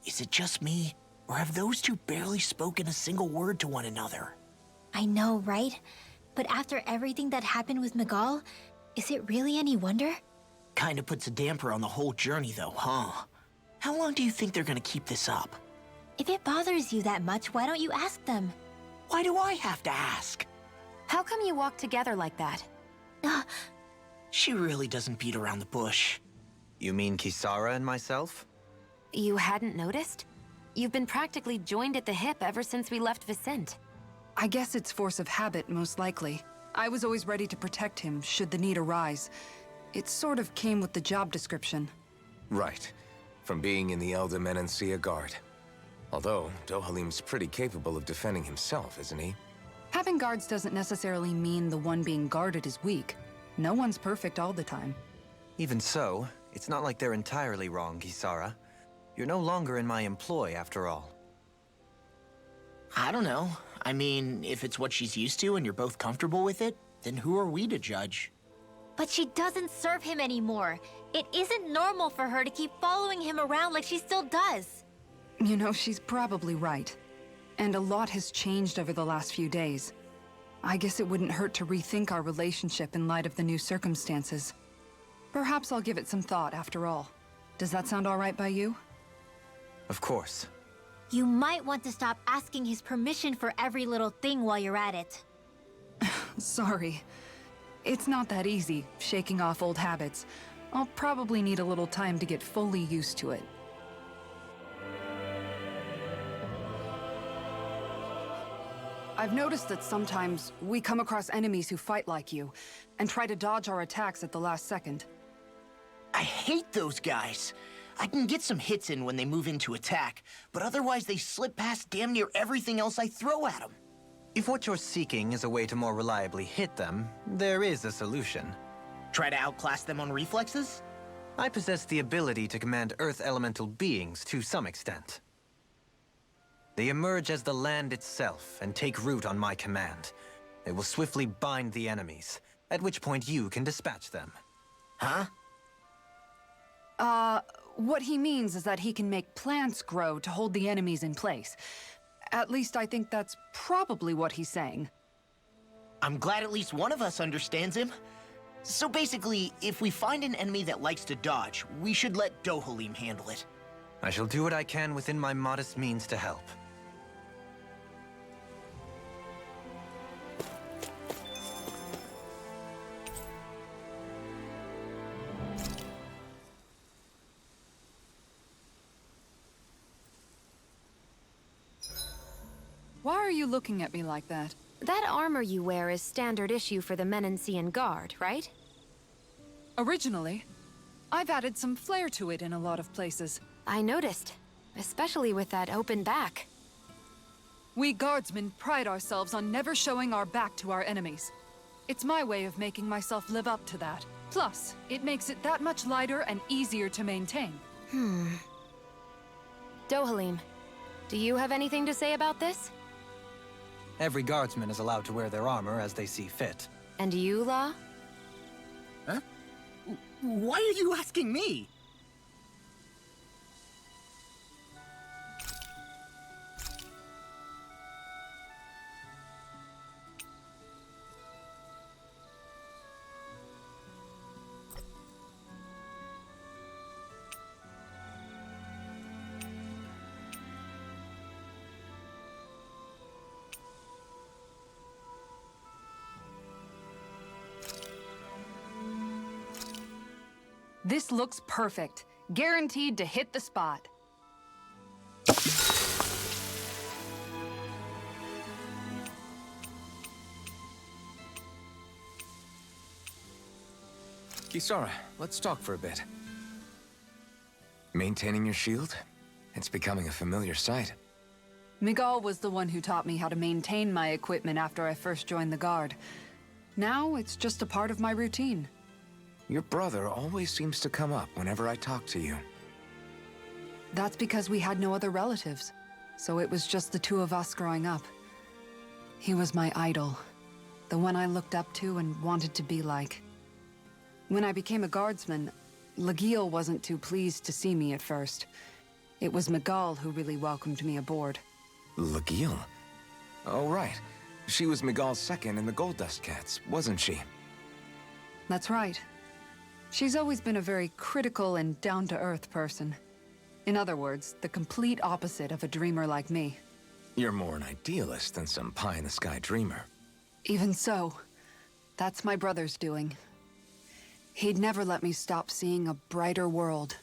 Is it just me, or have those two barely spoken a single word to one another? I know, right? But after everything that happened with Miguel, is it really any wonder? Kinda puts a damper on the whole journey though, huh? How long do you think they're gonna keep this up? If it bothers you that much, why don't you ask them? Why do I have to ask? How come you walk together like that? She really doesn't beat around the bush. You mean Kisara and myself? You hadn't noticed? You've been practically joined at the hip ever since we left Vicente. I guess it's force of habit, most likely. I was always ready to protect him, should the need arise. It sort of came with the job description. Right. From being in the Elde Menancia guard. Although, Dohalim's pretty capable of defending himself, isn't he? Having guards doesn't necessarily mean the one being guarded is weak. No one's perfect all the time. Even so, it's not like they're entirely wrong, Kisara. You're no longer in my employ, after all. I don't know. I mean, if it's what she's used to and you're both comfortable with it, then who are we to judge? But she doesn't serve him anymore. It isn't normal for her to keep following him around like she still does. You know, she's probably right. And a lot has changed over the last few days. I guess it wouldn't hurt to rethink our relationship in light of the new circumstances. Perhaps I'll give it some thought after all. Does that sound all right by you? Of course. You might want to stop asking his permission for every little thing while you're at it. Sorry. It's not that easy, shaking off old habits. I'll probably need a little time to get fully used to it. I've noticed that sometimes we come across enemies who fight like you, and try to dodge our attacks at the last second. I hate those guys. I can get some hits in when they move into attack, but otherwise they slip past damn near everything else I throw at them. If what you're seeking is a way to more reliably hit them, there is a solution. Try to outclass them on reflexes? I possess the ability to command Earth elemental beings to some extent. They emerge as the land itself and take root on my command. They will swiftly bind the enemies, at which point you can dispatch them. Huh? What he means is that he can make plants grow to hold the enemies in place. At least I think that's probably what he's saying. I'm glad at least one of us understands him. So basically, if we find an enemy that likes to dodge, we should let Dohalim handle it. I shall do what I can within my modest means to help. Why are you looking at me like that? That armor you wear is standard issue for the Menancian Guard, right? Originally, I've added some flair to it in a lot of places. I noticed, especially with that open back. We guardsmen pride ourselves on never showing our back to our enemies. It's my way of making myself live up to that. Plus, it makes it that much lighter and easier to maintain. Dohalim, do you have anything to say about this? Every guardsman is allowed to wear their armor as they see fit. And you, Law? Huh? Why are you asking me? This looks perfect. Guaranteed to hit the spot. Kisara, let's talk for a bit. Maintaining your shield? It's becoming a familiar sight. Miguel was the one who taught me how to maintain my equipment after I first joined the Guard. Now, it's just a part of my routine. Your brother always seems to come up whenever I talk to you. That's because we had no other relatives, so it was just the two of us growing up. He was my idol, the one I looked up to and wanted to be like. When I became a guardsman, Legil wasn't too pleased to see me at first. It was Miguel who really welcomed me aboard. Legil? Oh, right. She was Miguel's second in the Gold Dust Cats, wasn't she? That's right. She's always been a very critical and down-to-earth person. In other words, the complete opposite of a dreamer like me. You're more an idealist than some pie-in-the-sky dreamer. Even so, that's my brother's doing. He'd never let me stop seeing a brighter world.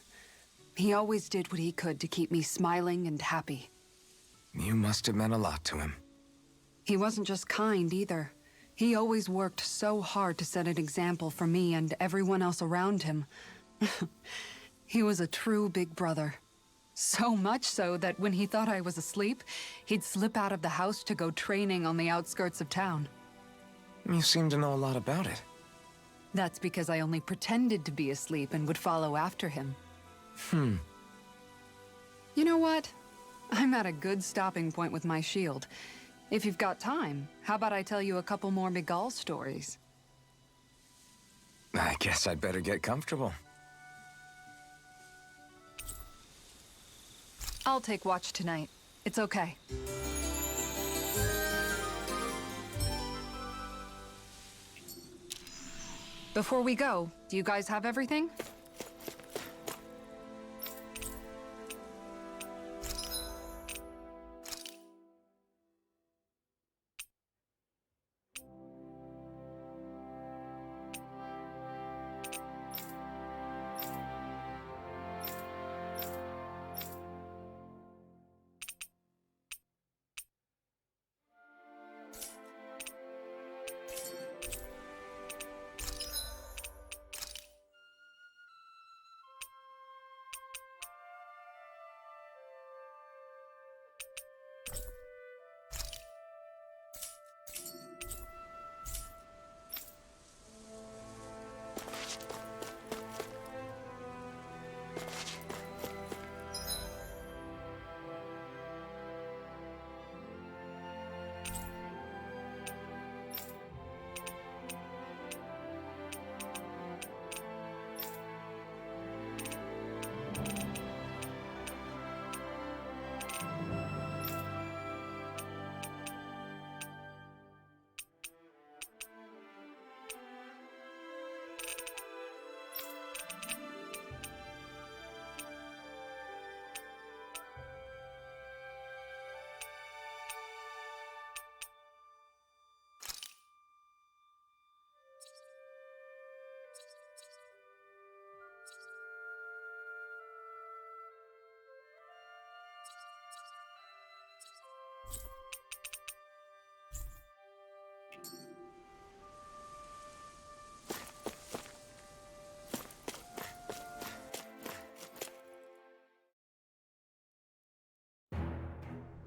He always did what he could to keep me smiling and happy. You must have meant a lot to him. He wasn't just kind, either. He always worked so hard to set an example for me and everyone else around him. He was a true big brother. So much so that when he thought I was asleep, he'd slip out of the house to go training on the outskirts of town. You seem to know a lot about it. That's because I only pretended to be asleep and would follow after him. You know what? I'm at a good stopping point with my shield. If you've got time, how about I tell you a couple more Miguel stories? I guess I'd better get comfortable. I'll take watch tonight. It's okay. Before we go, do you guys have everything?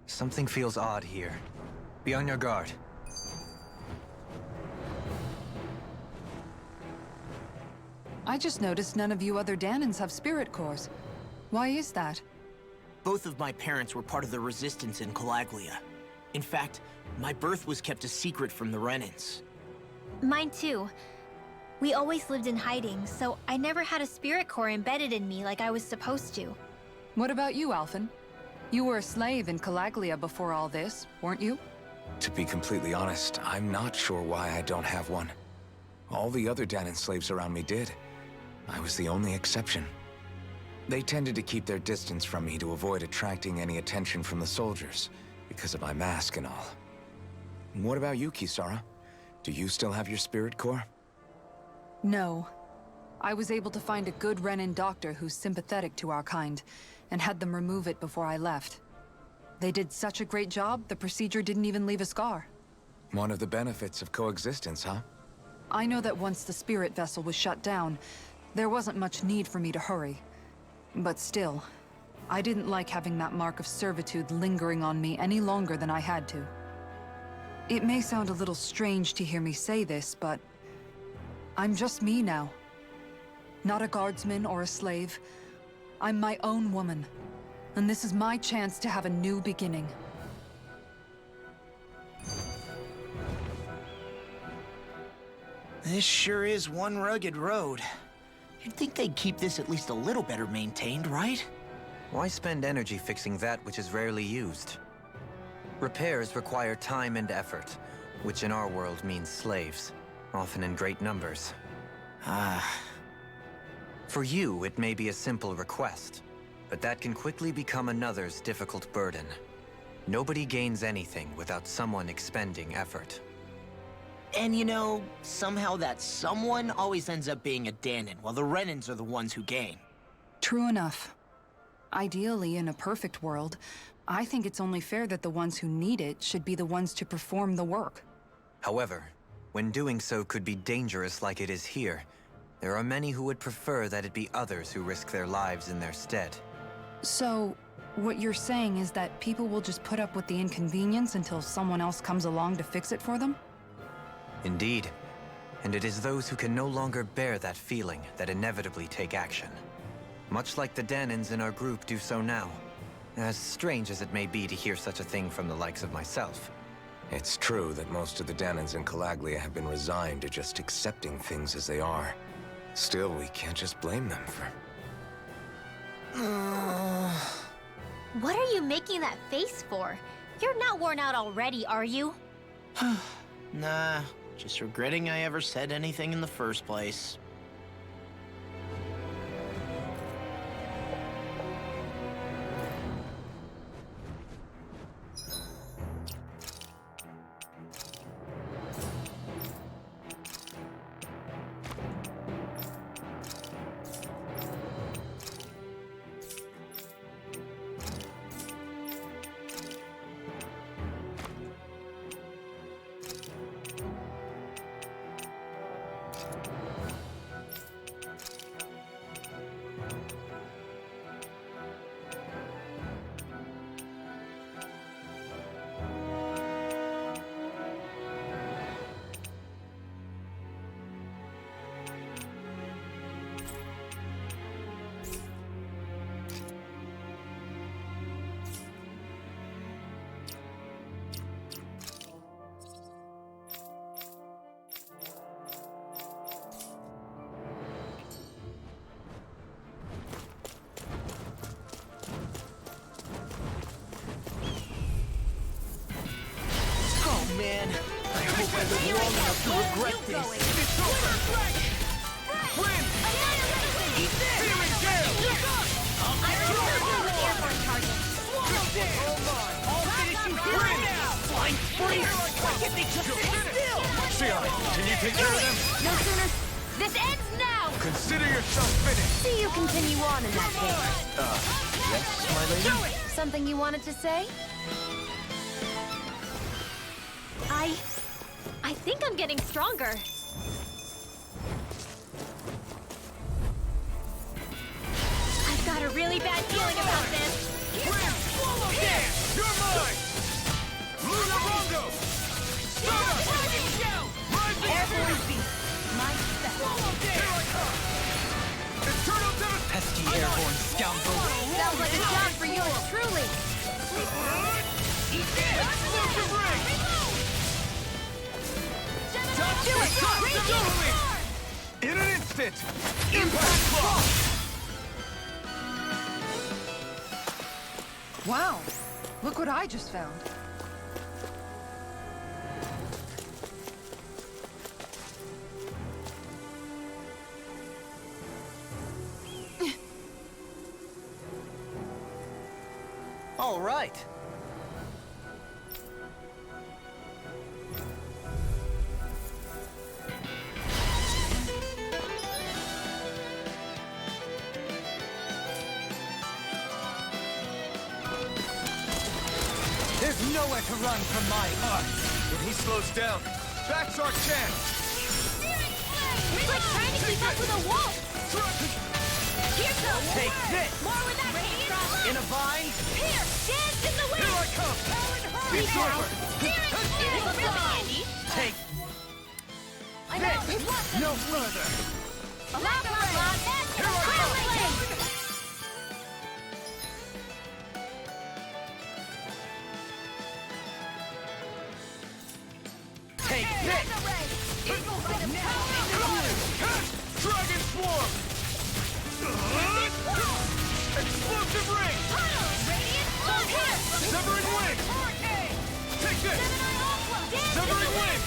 Something feels odd here. Be on your guard. I just noticed none of you other Dahnans have spirit cores. Why is that? Both of my parents were part of the resistance in Calaglia. In fact, my birth was kept a secret from the Renans. Mine too. We always lived in hiding, so I never had a spirit core embedded in me like I was supposed to. What about you, Alphen? You were a slave in Calaglia before all this, weren't you? To be completely honest, I'm not sure why I don't have one. All the other Dahnan slaves around me did. I was the only exception. They tended to keep their distance from me to avoid attracting any attention from the soldiers, because of my mask and all. What about you, Kisara? Do you still have your spirit core? No. I was able to find a good Renan doctor who's sympathetic to our kind, and had them remove it before I left. They did such a great job, the procedure didn't even leave a scar. One of the benefits of coexistence, huh? I know that once the spirit vessel was shut down, there wasn't much need for me to hurry. But still, I didn't like having that mark of servitude lingering on me any longer than I had to. It may sound a little strange to hear me say this, but I'm just me now. Not a guardsman or a slave. I'm my own woman, and this is my chance to have a new beginning. This sure is one rugged road. You'd think they'd keep this at least a little better maintained, right? Why spend energy fixing that which is rarely used? Repairs require time and effort, which in our world means slaves, often in great numbers. For you, it may be a simple request, but that can quickly become another's difficult burden. Nobody gains anything without someone expending effort. And you know, somehow that someone always ends up being a Dahnan, while the Renans are the ones who gain. True enough. Ideally, in a perfect world, I think it's only fair that the ones who need it should be the ones to perform the work. However, when doing so could be dangerous like it is here, there are many who would prefer that it be others who risk their lives in their stead. So, what you're saying is that people will just put up with the inconvenience until someone else comes along to fix it for them? Indeed. And it is those who can no longer bear that feeling that inevitably take action. Much like the Dahnans in our group do so now. As strange as it may be to hear such a thing from the likes of myself. It's true that most of the Dahnans in Calaglia have been resigned to just accepting things as they are. Still, we can't just blame them for... What are you making that face for? You're not worn out already, are you? Nah, just regretting I ever said anything in the first place. Man, I hope I live long enough to regret this. It's over! Win! Eat this! Feeling gale! Airborne target. I'll finish you here now! Flying free! Why can't they just sit still? Shion, can you take care of them? No sooner... This ends now! Consider yourself finished! See you continue on in that case. Yes, my lady? Something you wanted to say? I think I'm getting stronger. I've got a really bad feeling about this. Swallow dance! You're mine! Luna Rondo! Airborne beast. My step. Here I come! Eternal devastation! Pesky airborne scoundrel! Sounds like a job for yours truly. Eat this! Explosive ring! Do it! In an instant! Impact block! Wow! Look what I just found. All right. Nowhere to run from my art. When he slows down, that's our chance! It's like trying to keep up with a wolf! Here goes! Take this! More with that radiant! In a vine? Here! Dance in the wind! Here I come! Speak out! Take I know! no further! Here I come! Take this! Dragon Swarm! Explosive Ring! Severing Wing! Take this! Severing Wing!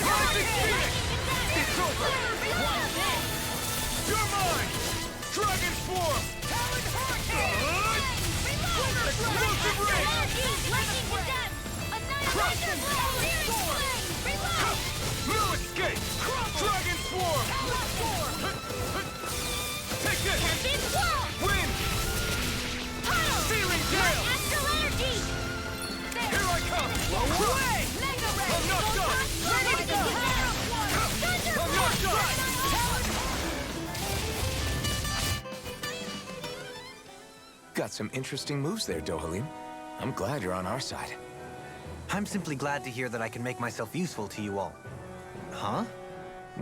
Rising Phoenix! It's over! You're mine! Dragon Swarm! Explosive Ring! No escape! Dragon Swarm! Take this! Wind! Searing Gale! Here I come! Away! I'm not done! I'm not done! Got some interesting moves there, Dohalim. I'm glad you're on our side. I'm simply glad to hear that I can make myself useful to you all. Huh?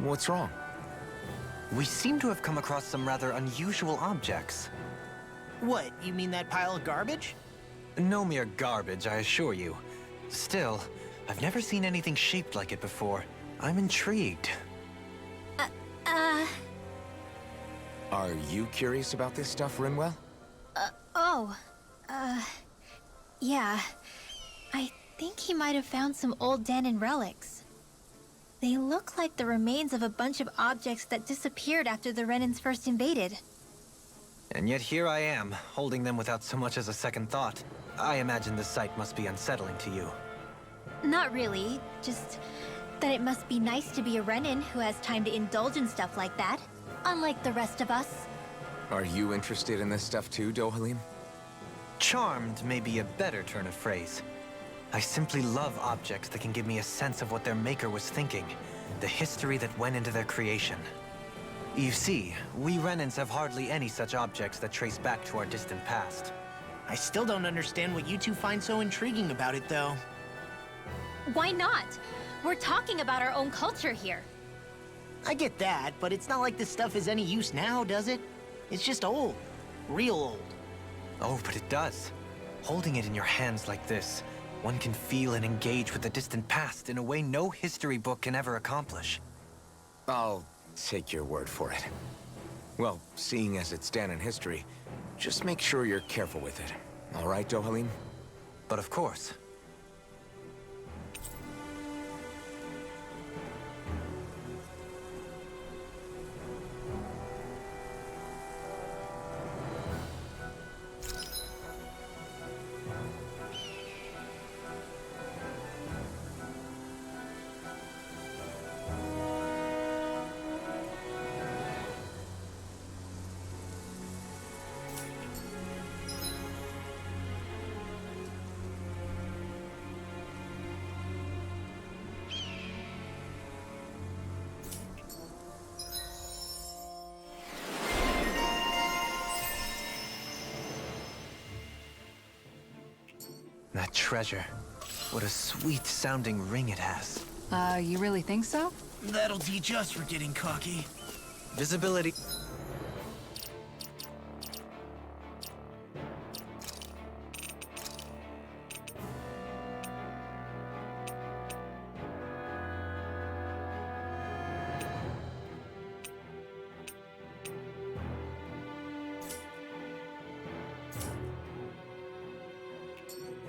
What's wrong? We seem to have come across some rather unusual objects. What, you mean that pile of garbage? No mere garbage, I assure you. Still, I've never seen anything shaped like it before. I'm intrigued. Are you curious about this stuff, Rinwell? Yeah. I think he might have found some old Dahnan relics. They look like the remains of a bunch of objects that disappeared after the Renans first invaded. And yet here I am, holding them without so much as a second thought. I imagine the sight must be unsettling to you. Not really, just that it must be nice to be a Renan who has time to indulge in stuff like that, unlike the rest of us. Are you interested in this stuff too, Dohalim? Charmed may be a better turn of phrase. I simply love objects that can give me a sense of what their maker was thinking, the history that went into their creation. You see, we Renans have hardly any such objects that trace back to our distant past. I still don't understand what you two find so intriguing about it, though. Why not? We're talking about our own culture here. I get that, but it's not like this stuff is any use now, does it? It's just old. Real old. Oh, but it does. Holding it in your hands like this, one can feel and engage with the distant past in a way no history book can ever accomplish. I'll take your word for it. Well, seeing as it's Dahnan history, just make sure you're careful with it. All right, Dohalim? But of course. That treasure. What a sweet-sounding ring it has. You really think so? That'll teach us for getting cocky. Visibility.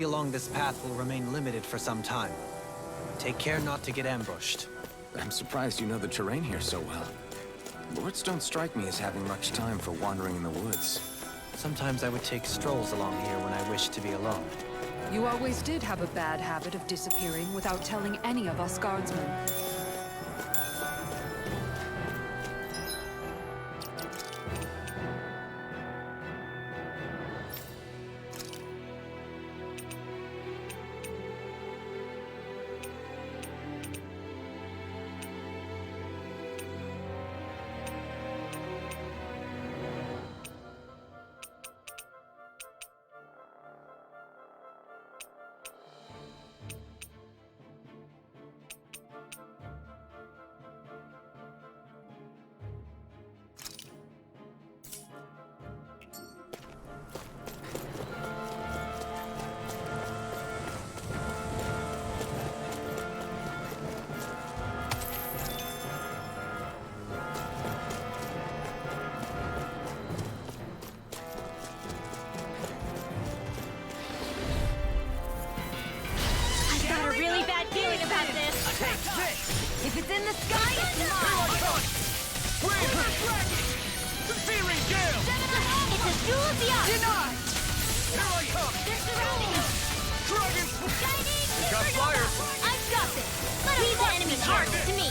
Along this path will remain limited for some time. Take care not to get ambushed. I'm surprised you know the terrain here so well. Lords don't strike me as having much time for wandering in the woods. Sometimes I would take strolls along here when I wished to be alone. You always did have a bad habit of disappearing without telling any of us guardsmen. is in the sky is Here mine! I come! Wind! Searing gale! It's a duel of the odds! Denied! Here I come! They're surrounding us! Dragon! Shining! Got flyers! I've got this! Let leave the enemy's arms to me!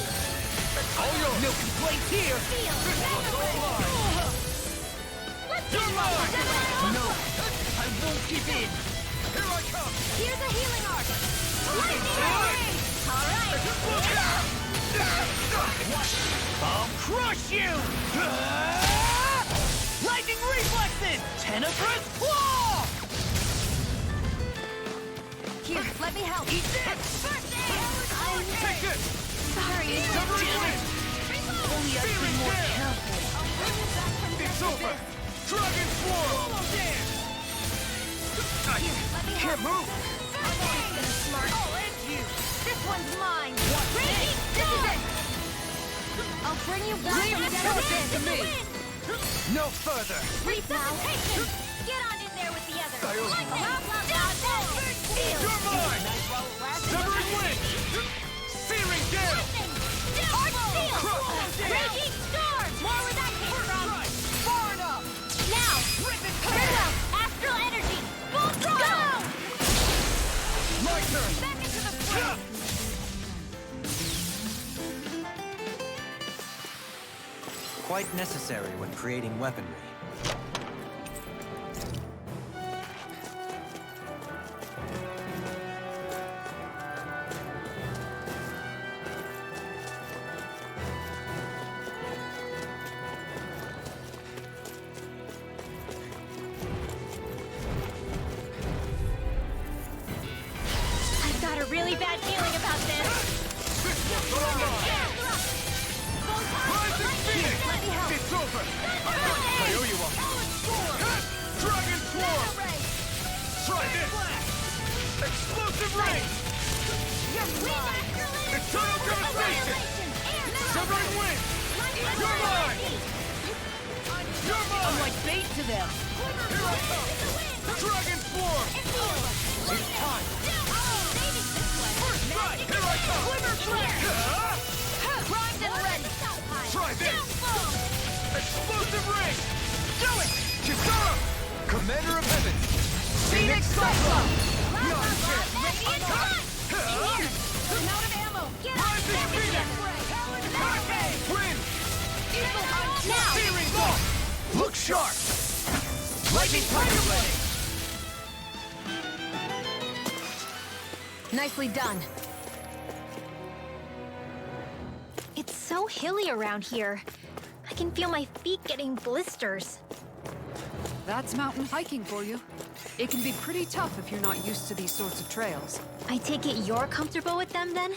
All yours! No complaints here! Feel! Let's You're mine! No, I won't give in. Here I come! Here's a healing art! Lightning ray! Alright! I'll crush you! Lightning reflexes! Tenebrous claw! Here, let me help. Eat this! Take this! Sorry. Severing wind! Only I've been more careful. It's over! Dragon swarm! Let me Can't move! This one's mine. Raging This is storm! it. I'll bring you back Leave when it it's to me. No further! Resuscitation! Get on in there with the others! Lightning! You're mine! Severing wind! Searing gale! Arch steel! Raging storm! More where that came from! Far enough! Now! Very well! Astral energy! Full throttle! My turn! Back into the fray! Quite necessary when creating weaponry. I've got a really bad feeling about this! Rising Phoenix! It's over! I owe you one! Dragon swarm! Try this! Explosive rain! Eternal devastation! Severing wind! You're mine! You're mine! I'm like bait to them. Here I come! Dragon swarm! It's time! First strike! Here I come! Primed and ready! Try this! Explosive ring! Do it! Kisara! Commander of Heaven! Phoenix Cyclone! Beyond chance! Rising Phoenix! Hurricane! Wind! Now! Searing ball! Look sharp! Lightning Tiger Blade! Nicely done. It's so hilly around here. I can feel my feet getting blisters. That's mountain hiking for you. It can be pretty tough if you're not used to these sorts of trails. I take it you're comfortable with them then?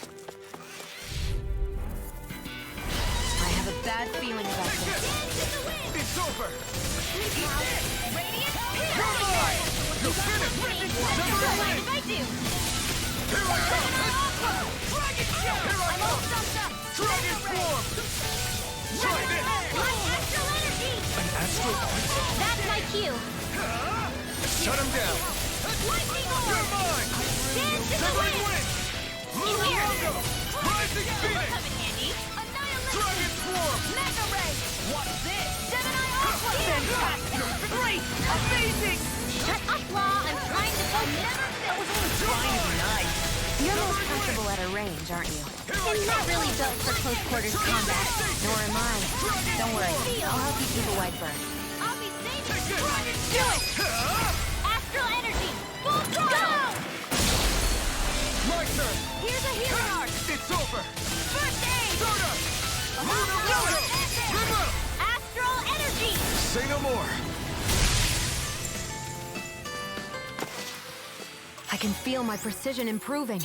I have a bad feeling about this. It's over! Radiant You're mine! You'll finish! Severing wind! if I do! Here I come! Dragon Here I come! Dragon swarm! Try this! My astral energy! An astral art? That's my cue! Shut him down! Lightning You're orb! mine! Dance in the Severing wind! wind! Blue Here. logo! Rising Phoenix! Come in handy! Annihilation! Dragon swarm! Mega ray! What's this? Gemini Aqua! Fantastic! Great! Amazing! Shut up, Law! I'm trying to go never Trying to be nice. You're most comfortable at a range, aren't you? I'm not really built for close quarters combat. Nor am I. Don't worry, I'll help you keep a white bird. I'll be safe. Dragon Do it! Astral energy! Full throttle! My turn! Here's a healing art! It's over! First aid! Soda! Lunar logo! River! Astral energy! Say no more! I can feel my precision improving.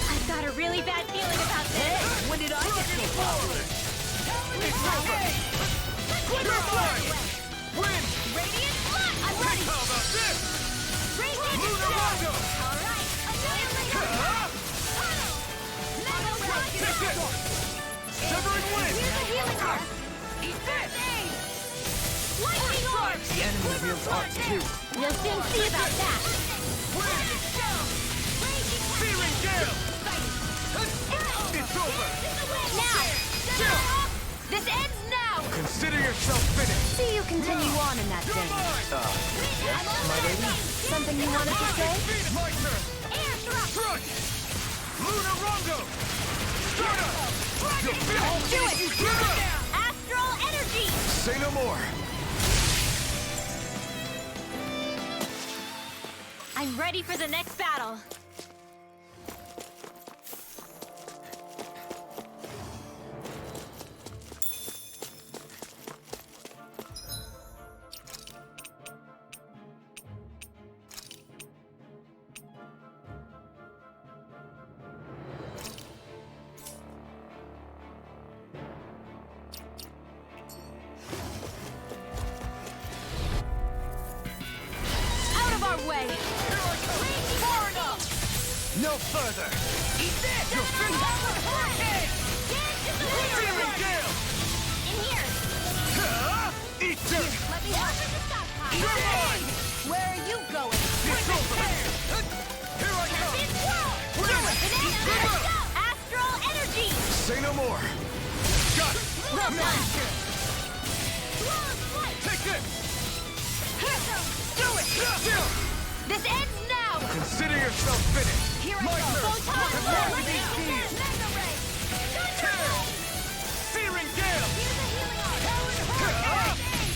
I've got a really bad feeling about this! When did I get so powerful? It's over! You're mine! Win! Radiant blood! I'm ready! How about this? Radiant Lunar Rondo! Alright! Annihilator! Tunnel! Metal Ray! Take this! Severing wind! Here's a healing arc! Eat this! Lightning orb! The enemy wields arts too. We'll soon see about that! Wind! Searing gale! It's over! Now! This ends now! Consider yourself finished! See you continue on in that vein. Yes, my lady? Something you wanted to say? My turn! Air thrust! Strike! Lunar Rondo! Dahna! Do it! Astral energy! Say no more! I'm ready for the next battle! Way. Far enough! No further! Eat this! You're finished! Searing gale! In here! Eat dirt! Let me help with the stockpile! You're mine! Where are you going? It's over! Here I come! Astral energy! Say no more! Got it! Well done! Take this! Do it! This ends now! Consider yourself finished! Here I My go! turn! Searing gale!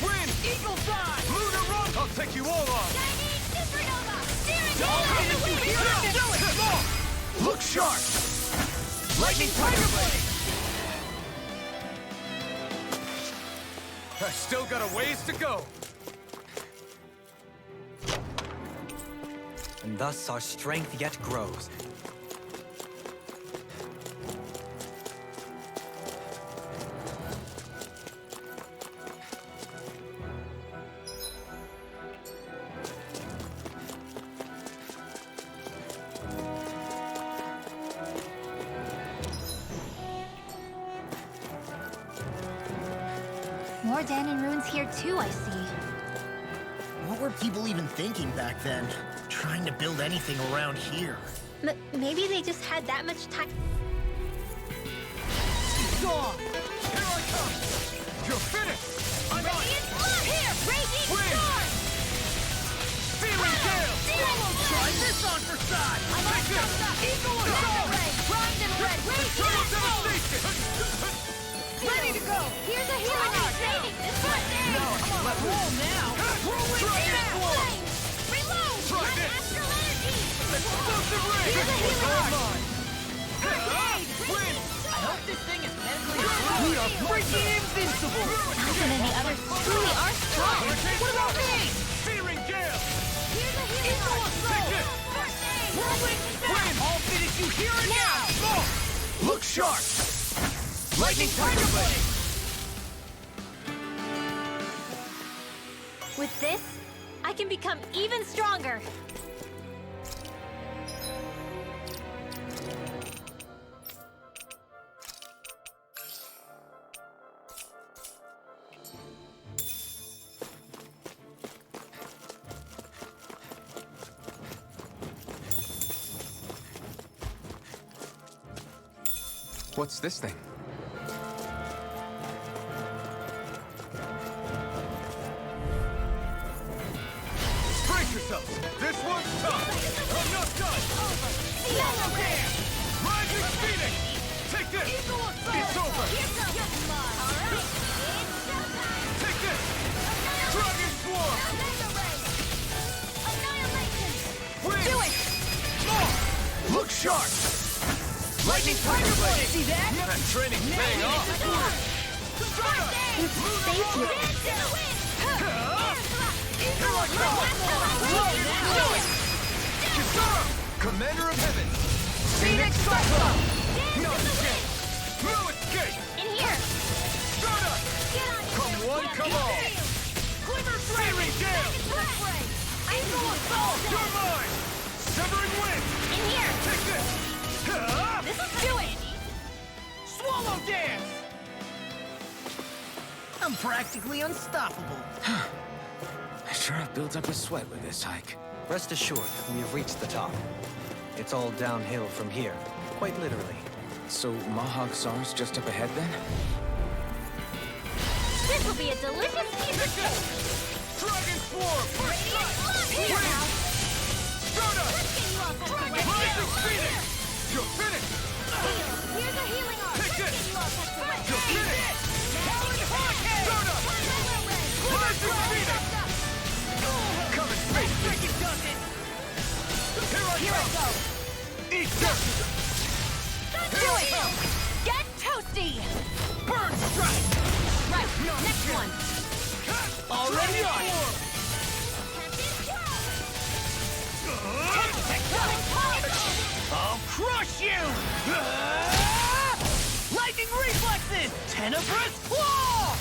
Wind! Eagle fly! Lunar Rondo! I'll take you all on! Chinese supernova! Steering Look sharp! Lightning Tiger Blade! I still got a ways to go! And thus our strength yet grows. More Dahnan ruins here too, I see. What were people even thinking back then? Trying to build anything around here. Maybe they just had that much time. Gone! Here I come! You're finished! I'm on! Here! Raging storm! Searing gale! Try this on for size! I'm on stuff! Eagle assault! Primed and red! Total devastation! Ready to go! Here's a healing arc! Saving this one! Now I can let roll now! Dragon Form! Reload! Try this! Astral energy! Explosive ray! Here's a healing All arc! mine! Win! I hope this thing is medically We are freaking invincible! Alpha and the others truly are strong. What about me? Searing gale! Here's a healing arc! Take this! First aid! Win! I'll finish you here and now! Look sharp! Lightning Tiger Blade! With this, I can become even stronger. What's this thing? Brace yourselves! This one's tough! I'm not done! Rising Phoenix! Take this! It's over! Take this! Dragon Swarm! Win! Do it! Look sharp! Lightning Tiger Blade! See that? That training's paying off! Thank you. Here I come! Commander of Heaven! Phoenix Cyclone! No escape! No escape! In here! Dahna! Come one, come Fireball! Glimmer Searing Gale! Eagle assault! You're mine! Severing Wind! In here! Take this! This'll do it! Swallow dance! I'm practically unstoppable. I sure have built up a sweat with this hike. Rest assured, we have reached the top. It's all downhill from here, quite literally. So Mahag Saar's just up ahead then? This will be a delicious piece of cake! Dragon Swarm! Radiant love here now! Soda! Let's get you all set for next Rising year. Phoenix! You're finished! Here's a healing arm! Take Let's this. get you all set for next You're year. finished! Soda! Soda! Rising Phoenix! Come and face me! Here I come! Eat this! Do it! Get toasty! Burn strike! Right, next one! Already on it! I'll crush you! Lightning reflexes! Tenebrous claw!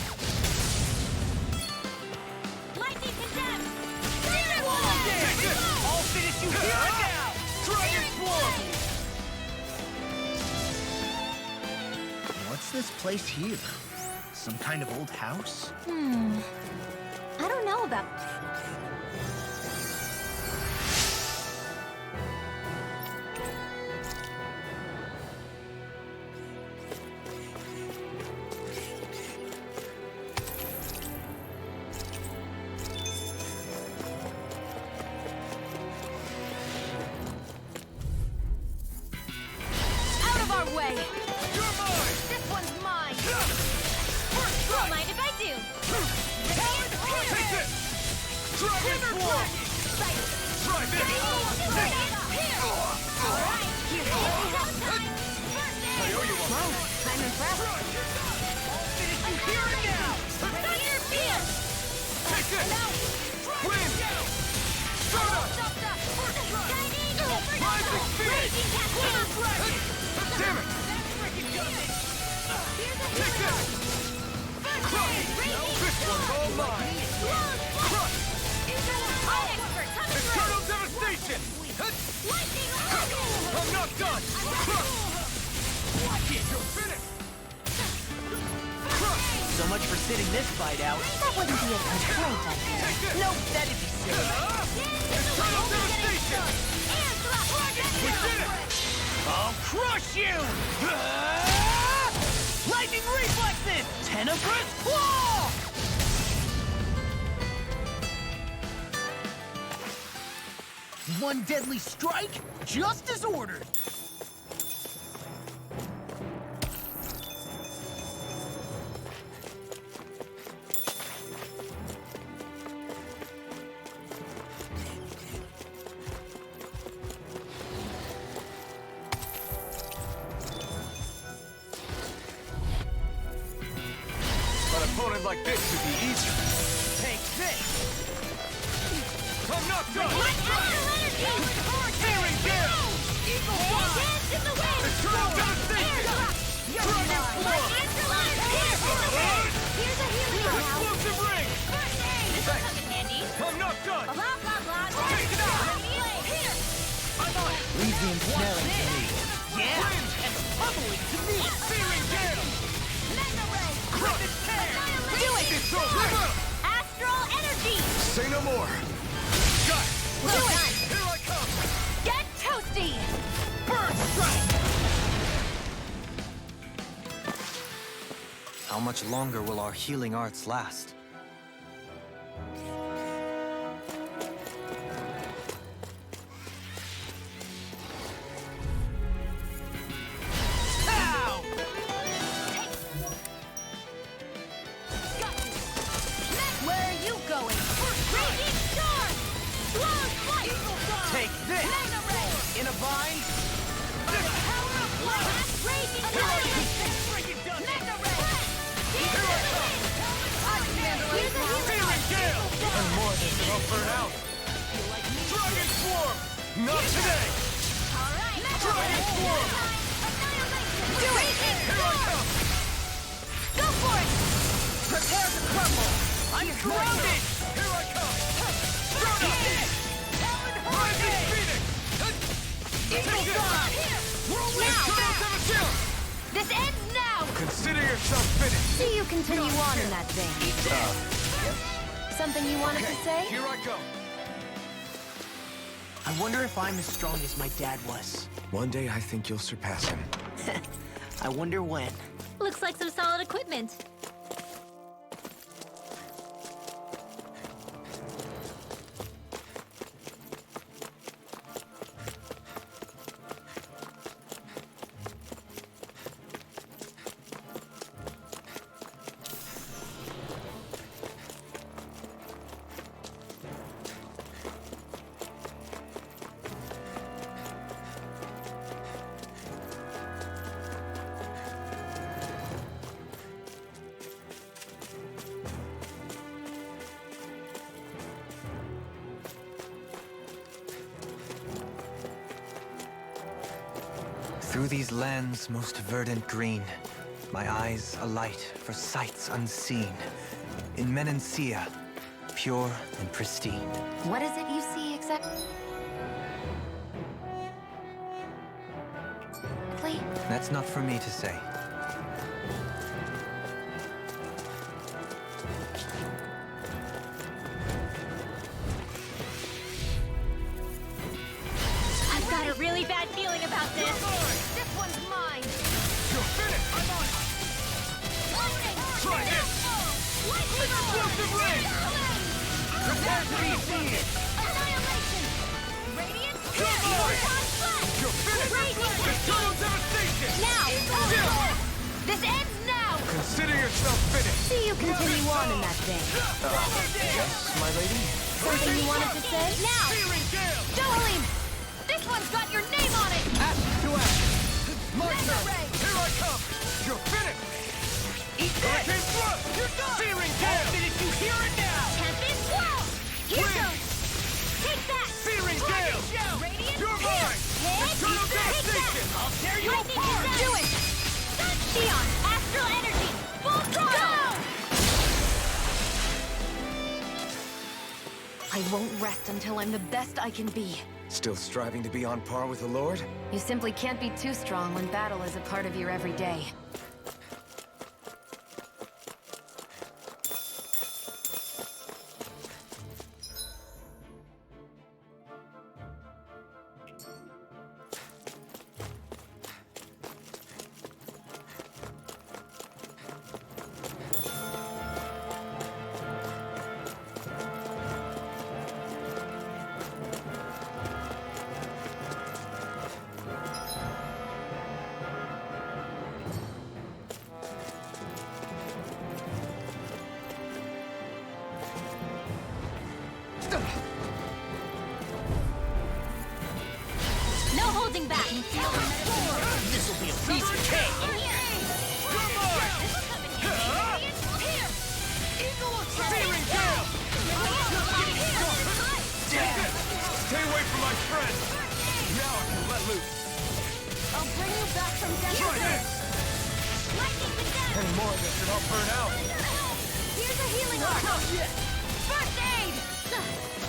Lightning condemned! Take this! I'll finish you here and now! Dragon Swarm! What's this place here? Some kind of old house? I don't know about... Out of our way! You're mine! This one's mine! First Don't strike! mind if I do! Take this! Dragon Swarm! Try this! I owe you one. I'm impressed. Here and now! Take this! Wind! Soda! Rising Phoenix! Damn it! Take this! Crush! This one's all mine! Crush! Eternal devastation! I'm not done! Crush! You're finished! Crush! So much for sitting this fight out. That wouldn't be a complaint, I think. Take this! Nope, that'd be silly. Eternal devastation! We did it! I'll crush you! Lightning reflexes! Tenebrous claw! One deadly strike, just as ordered. An opponent like this should be easy. Take this! I'm not done! Searing Gale! Dance in the wind! Eternal devastation! Dragon Swarm! Here's a healing arm now. Explosive ring! First aid! This will come in handy. I'm not done! Blah, blah, blah. Take it out! Here! Leave the ensnaring to me. Yeah, and pummeling to me. Searing Gale! Crush! Do it! It's over! Astral energy! Say no more! Got it! Do it! Here I come! Get toasty! Burn strike! How much longer will our healing arts last? Pow! Where are you going? Raging storm! Blows flight! Take this! Mega ray! In a bind? By the power of blast! Raging annihilation! Mega ray! Here I come! Here's a healing Searing Gale! And more than will burn out! Dragon Swarm! Not today! Alright! Dragon Swarm! Annihilation! Do it! Here I come! Go for it! Prepare to crumble! I'm surrounded! Here I come! Rising Phoenix! Eagle Star! Now! This ends now! Consider yourself finished! See you continue on in that vein. Yes? Something you wanted to say? Here I come! I wonder if I'm as strong as my dad was. One day I think you'll surpass him. I wonder when. Looks like some solid equipment. Through these lands most verdant green, my eyes alight for sights unseen. In Menancia, pure and pristine. What is it you see exactly? That's not for me to say. I've got a really bad feeling about this. This one's mine! You're finished! I'm on it! Loading! Try this! Lightning Explosive ray! Prepare to be defeated! Annihilation! Radiant! Come on! Photon flash! You're finished! Eternal devastation! Now! Yeah. This ends now! Consider yourself finished! See you continue on in that vein. Yes, my lady? Something you wanted to say? Now! Searing gale! Dohalim! This one's got your name on it! Ash to ash! My Mega turn! ray! Here I come! You're finished! Eat that! Hurricane thrust! You're done! Searing gale! Did you hear it now? Tempest swirl! Here Wind! goes! Take that! Searing gale! Radiant! You're mine! Eternal devastation! I'll tear you Lightning apart! is do it! Sun Xion! Astral energy! Full throttle! I won't rest until I'm the best I can be. Still striving to be on par with the Lord? You simply can't be too strong when battle is a part of your everyday. No holding back! This'll be a piece of cake! Searing gale! Stay away from my friend! Now I can let loose! I'll bring you back from death. Try this! Lightning to death! Any more of this and I'll burn out! Here's a healing arc! First aid!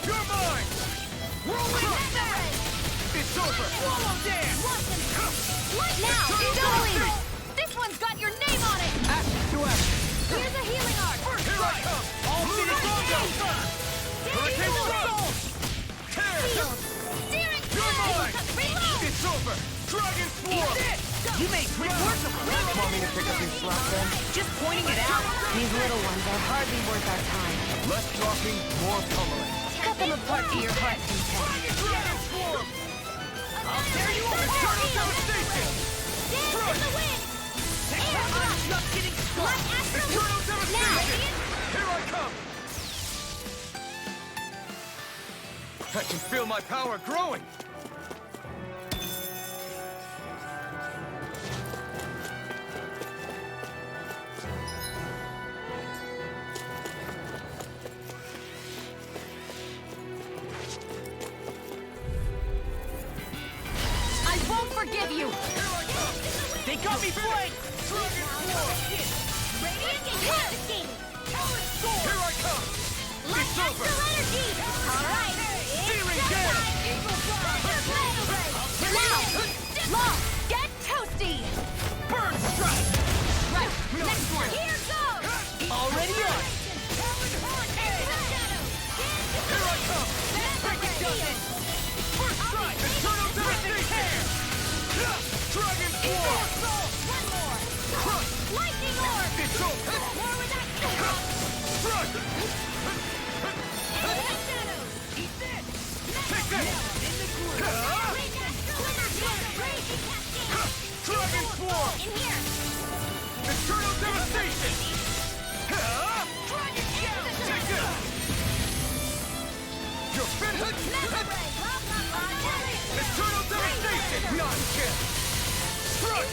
You're mine! Whirlwind ray! It's over! Swallow dance! Now, Dohalim! This one's got your name on it! Ash to ash! Here's a healing arc! Here I come! All Phoenix Rondo! Hurricane Thrust! Tear! Steering You're mine! Reload! It's over! Dragon Swarm! You made quick work of her! Want me to pick up your slack then? Just pointing it out! These little ones are hardly worth our time. Less talking, more pummeling. Cut them apart to your heart's content. Dragon Swarm! I'll tear you up! Eternal devastation! Dance in the wind! Air blast! Just getting Black astral! Eternal Now! devastation! Here I come! I can feel my power growing! I won't forgive you! They got me flanked! Radiant devastating! Here I come! It's over! Energy! Alright! Searing gale! Now! Long! Get toasty! Burn strike! Right! Next one! Here goes! Already on! Here I come! First strike! Eternal devastation! Dragon force! One more! Lightning orb! It's over! More with that! Strike! Eat this! Take this! Dragon force! In here! Eternal devastation! Dragon shell! Take this! You're finished! Eternal devastation! Beyond chance! Strike!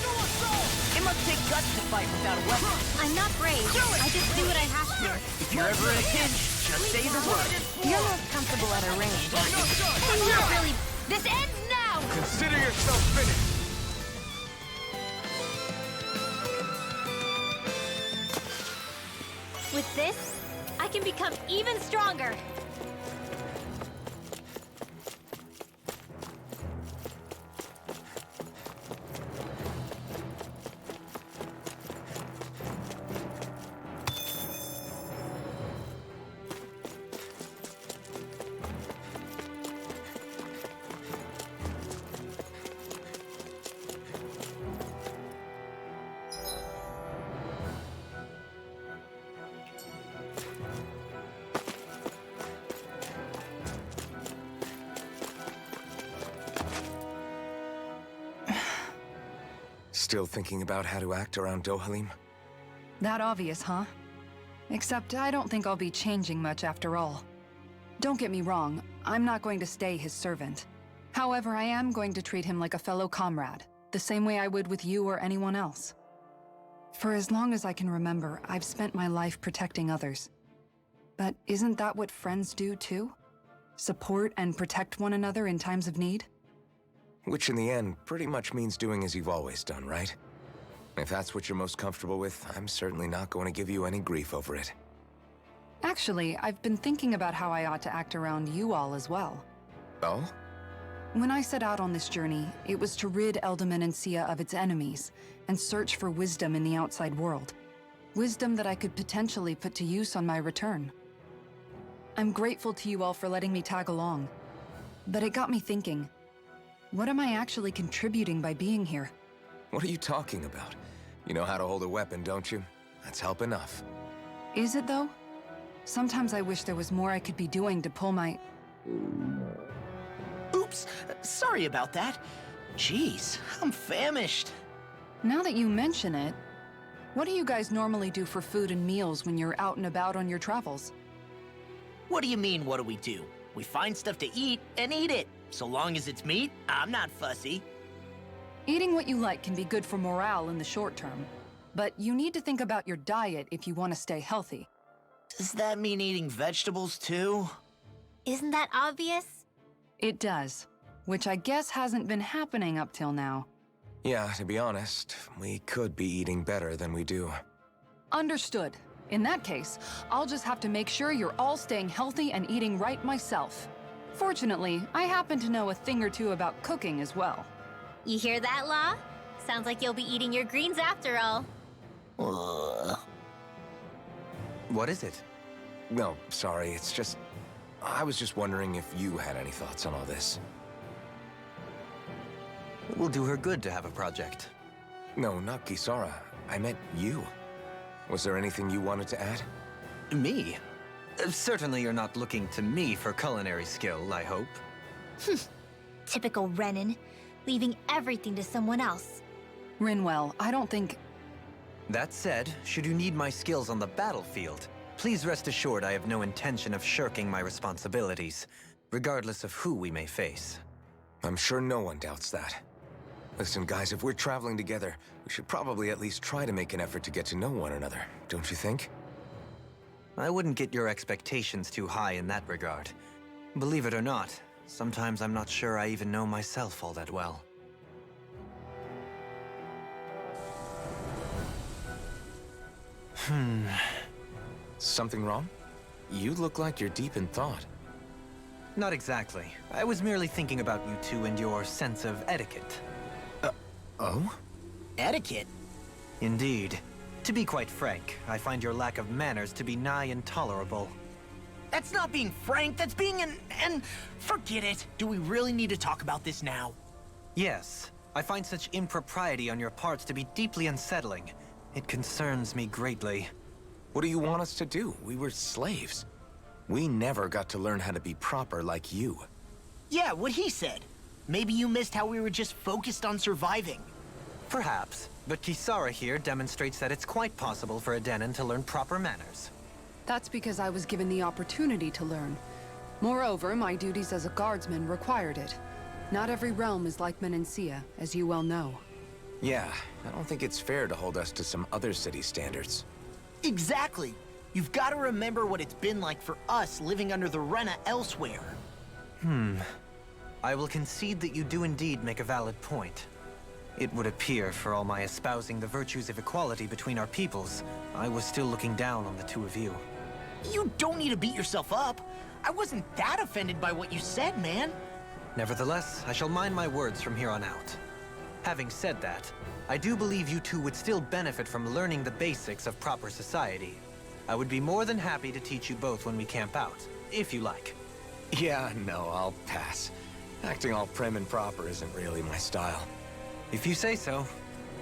It must take guts to fight without a weapon. I'm not brave. I just do what I have to. If you're ever in a pinch, just say the word. You're most comfortable at a range. I'm not really. This ends now! Consider yourself finished! With this, I can become even stronger. Still thinking about how to act around Dohalim? That obvious, huh? Except I don't think I'll be changing much after all. Don't get me wrong, I'm not going to stay his servant. However, I am going to treat him like a fellow comrade, the same way I would with you or anyone else. For as long as I can remember, I've spent my life protecting others. But isn't that what friends do too? Support and protect one another in times of need? Which in the end pretty much means doing as you've always done, right? If that's what you're most comfortable with, I'm certainly not going to give you any grief over it. Actually, I've been thinking about how I ought to act around you all as well. Oh? When I set out on this journey, it was to rid Elde Menancia of its enemies and search for wisdom in the outside world. Wisdom that I could potentially put to use on my return. I'm grateful to you all for letting me tag along. But it got me thinking, what am I actually contributing by being here? What are you talking about? You know how to hold a weapon, don't you? That's help enough. Is it though? Sometimes I wish there was more I could be doing to pull my... Oops, sorry about that. Jeez, I'm famished. Now that you mention it, what do you guys normally do for food and meals when you're out and about on your travels? What do you mean, what do we do? We find stuff to eat and eat it. So long as it's meat, I'm not fussy. Eating what you like can be good for morale in the short term, but you need to think about your diet if you want to stay healthy. Does that mean eating vegetables too? Isn't that obvious? It does, which I guess hasn't been happening up till now. Yeah, to be honest, we could be eating better than we do. Understood. In that case, I'll just have to make sure you're all staying healthy and eating right myself. Fortunately, I happen to know a thing or two about cooking as well. You hear that, Law? Sounds like you'll be eating your greens after all. What is it? No, sorry, it's just... I was just wondering if you had any thoughts on all this. It will do her good to have a project. No, not Kisara. I meant you. Was there anything you wanted to add? Me? Certainly you're not looking to me for culinary skill, I hope. Typical Renan, leaving everything to someone else. Rinwell, I don't think... That said, should you need my skills on the battlefield, please rest assured I have no intention of shirking my responsibilities, regardless of who we may face. I'm sure no one doubts that. Listen, guys, if we're traveling together, we should probably at least try to make an effort to get to know one another, don't you think? I wouldn't get your expectations too high in that regard. Believe it or not, sometimes I'm not sure I even know myself all that well. Something wrong? You look like you're deep in thought. Not exactly. I was merely thinking about you two and your sense of etiquette. Oh? Etiquette? Indeed. To be quite frank, I find your lack of manners to be nigh intolerable. That's not being frank, that's being and forget it. Do we really need to talk about this now? Yes. I find such impropriety on your parts to be deeply unsettling. It concerns me greatly. What do you want us to do? We were slaves. We never got to learn how to be proper like you. Yeah, what he said. Maybe you missed how we were just focused on surviving. Perhaps, but Kisara here demonstrates that it's quite possible for a Dahnan to learn proper manners. That's because I was given the opportunity to learn. Moreover, my duties as a guardsman required it. Not every realm is like Menancia, as you well know. Yeah, I don't think it's fair to hold us to some other city standards. Exactly. You've got to remember what it's been like for us living under the Rena elsewhere. I will concede that you do indeed make a valid point. It would appear, for all my espousing the virtues of equality between our peoples, I was still looking down on the two of you. You don't need to beat yourself up. I wasn't that offended by what you said, man. Nevertheless, I shall mind my words from here on out. Having said that, I do believe you two would still benefit from learning the basics of proper society. I would be more than happy to teach you both when we camp out, if you like. Yeah, no, I'll pass. Acting all prim and proper isn't really my style. If you say so.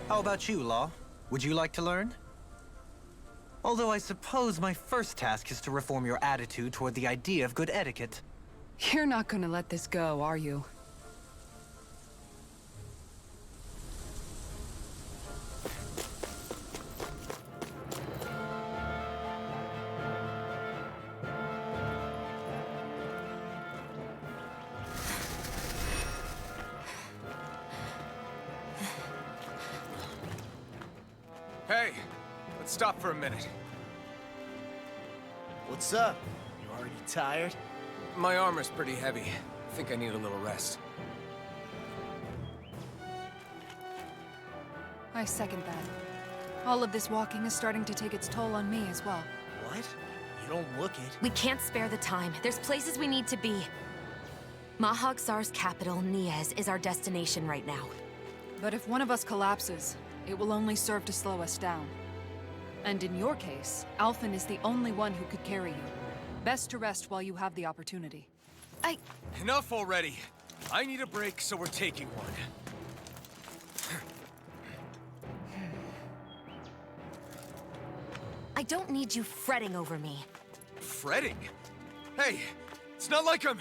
How about you, Law? Would you like to learn? Although I suppose my first task is to reform your attitude toward the idea of good etiquette. You're not gonna let this go, are you? Hey, let's stop for a minute. What's up? You already tired? My armor's pretty heavy. I think I need a little rest. I second that. All of this walking is starting to take its toll on me as well. What? You don't look it. We can't spare the time. There's places we need to be. Mahag Saar's capital, Niel, is our destination right now. But if one of us collapses, it will only serve to slow us down. And in your case, Alphen is the only one who could carry you. Best to rest while you have the opportunity. Enough already. I need a break, so we're taking one. I don't need you fretting over me. Fretting? Hey, it's not like I'm...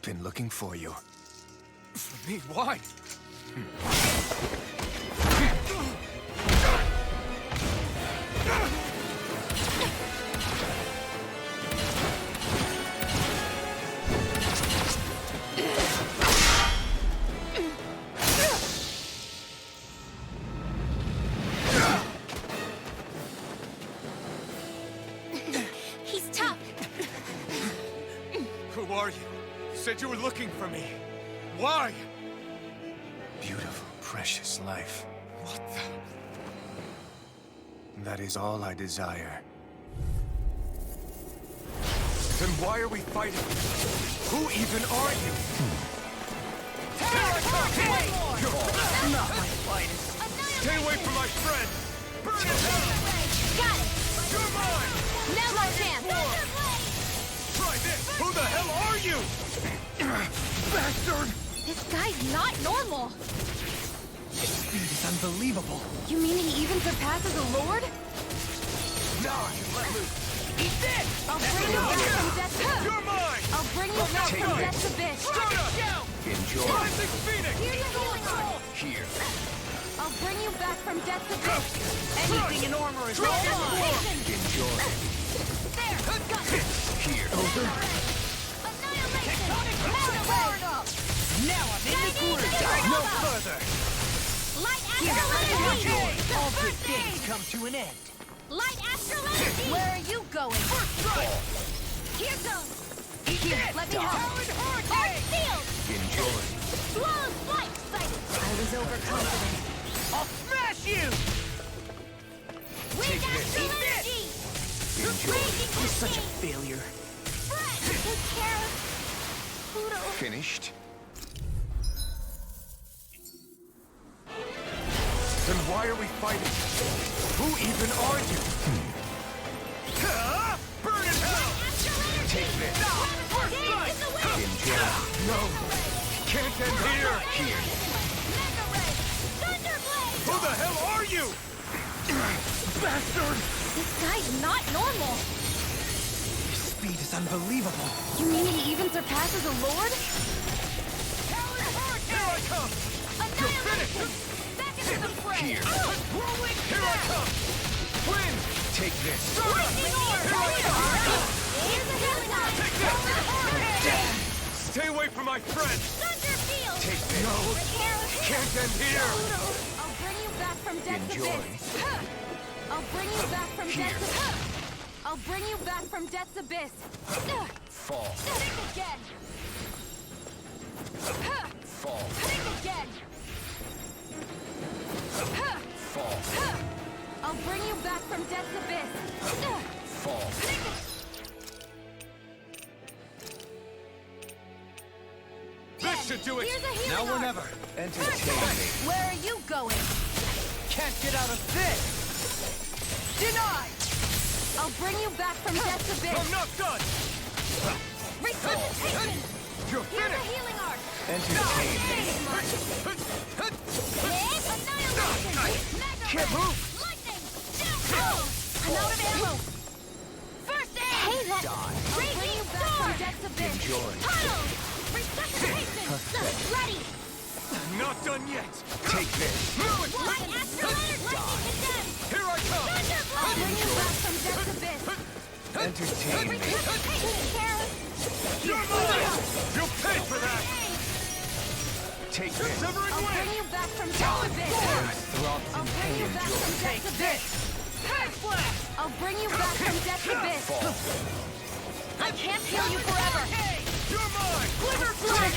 Been looking for you. For me? Why? He's tough. Who are you? Said you were looking for me. Why? Beautiful, precious life. What the... That is all I desire. Then why are we fighting? Who even are you? Here I come! You're not my finest. Stay away from my friend! Burn it down! Got it! You're mine! Now's our chance! Try this! Who the hell are you? Bastard! This guy's not normal! His speed is unbelievable. You mean he even surpasses a lord? Now you let loose. Eat this! I'll bring you back from death to... You're mine! I'll bring you back from death to bitch. Enjoy. Rising Phoenix! Here. I'll bring you back from death to bitch. Anything in armor is all mine! Enjoy. There! Got it! Here. Annihilation! Power up! Now I'm in the corner! Bring No it up! further! Light astral energy! All good things come to an end. Light astral energy! Where are you going? Here goes! Here, let me help. Arc field! Enjoy. Flawless flight sighted! I was overconfident. I'll smash you! Wind astral energy! Raging You're such a cascade! failure. Fred, take care of Pluto. Finished? Then why are we fighting? Who even are you? Burn in hell! Astral energy! Take this. First strike! In the wind! Enjoy. No! Can't end here! Here. Mega ray! Thunderblade! Who the hell are you? Bastard! This guy's not normal. Your speed is unbelievable. You mean he even surpasses a lord? Here I come! Annihilation! Back into the fray! Here. Whirlwind! Here I come! Wind! Take this. Lightning orb! Here's a healing eye! Stay away from my friend! Thunder field! Take this. No! Repair! Can't end here! I'll bring you back from death's Enjoy. abyss! I'll bring you back from death's abyss! I'll bring you back from death's abyss! Fall. Think again! Fall. Think again! Fall. I'll bring you back from death's abyss! Fall. This should do it! Here's a healing Now or arc. never. Entertain me. Where are you going? Can't get out of this! Denied! I'll bring you back from death's abyss! I'm not done! Resuscitation! You're Here's a finished! healing arc! Entertain me. Annihilation! Mega Can't ray! move. Lightning! I'm out of ammo! First aid! Hey, that... I'll bring you back from death's abyss! Enjoy. Tunnel! Resuscitation! Ready! Not done yet! Take this. Light astral energy! Lightning condemned! Here I come! Thunderblade! I'll bring you back from death's abyss! Entertain me. Resuscitation! Care! You're mine! You'll pay for that! Take this. Severing I'll bring wind! you back from death's abyss! Throbs I'll in bring you pain. back from death's abyss! Head flash! I'll bring you back from death's abyss! Fall. I can't heal you forever! You're mine! Glitter flash!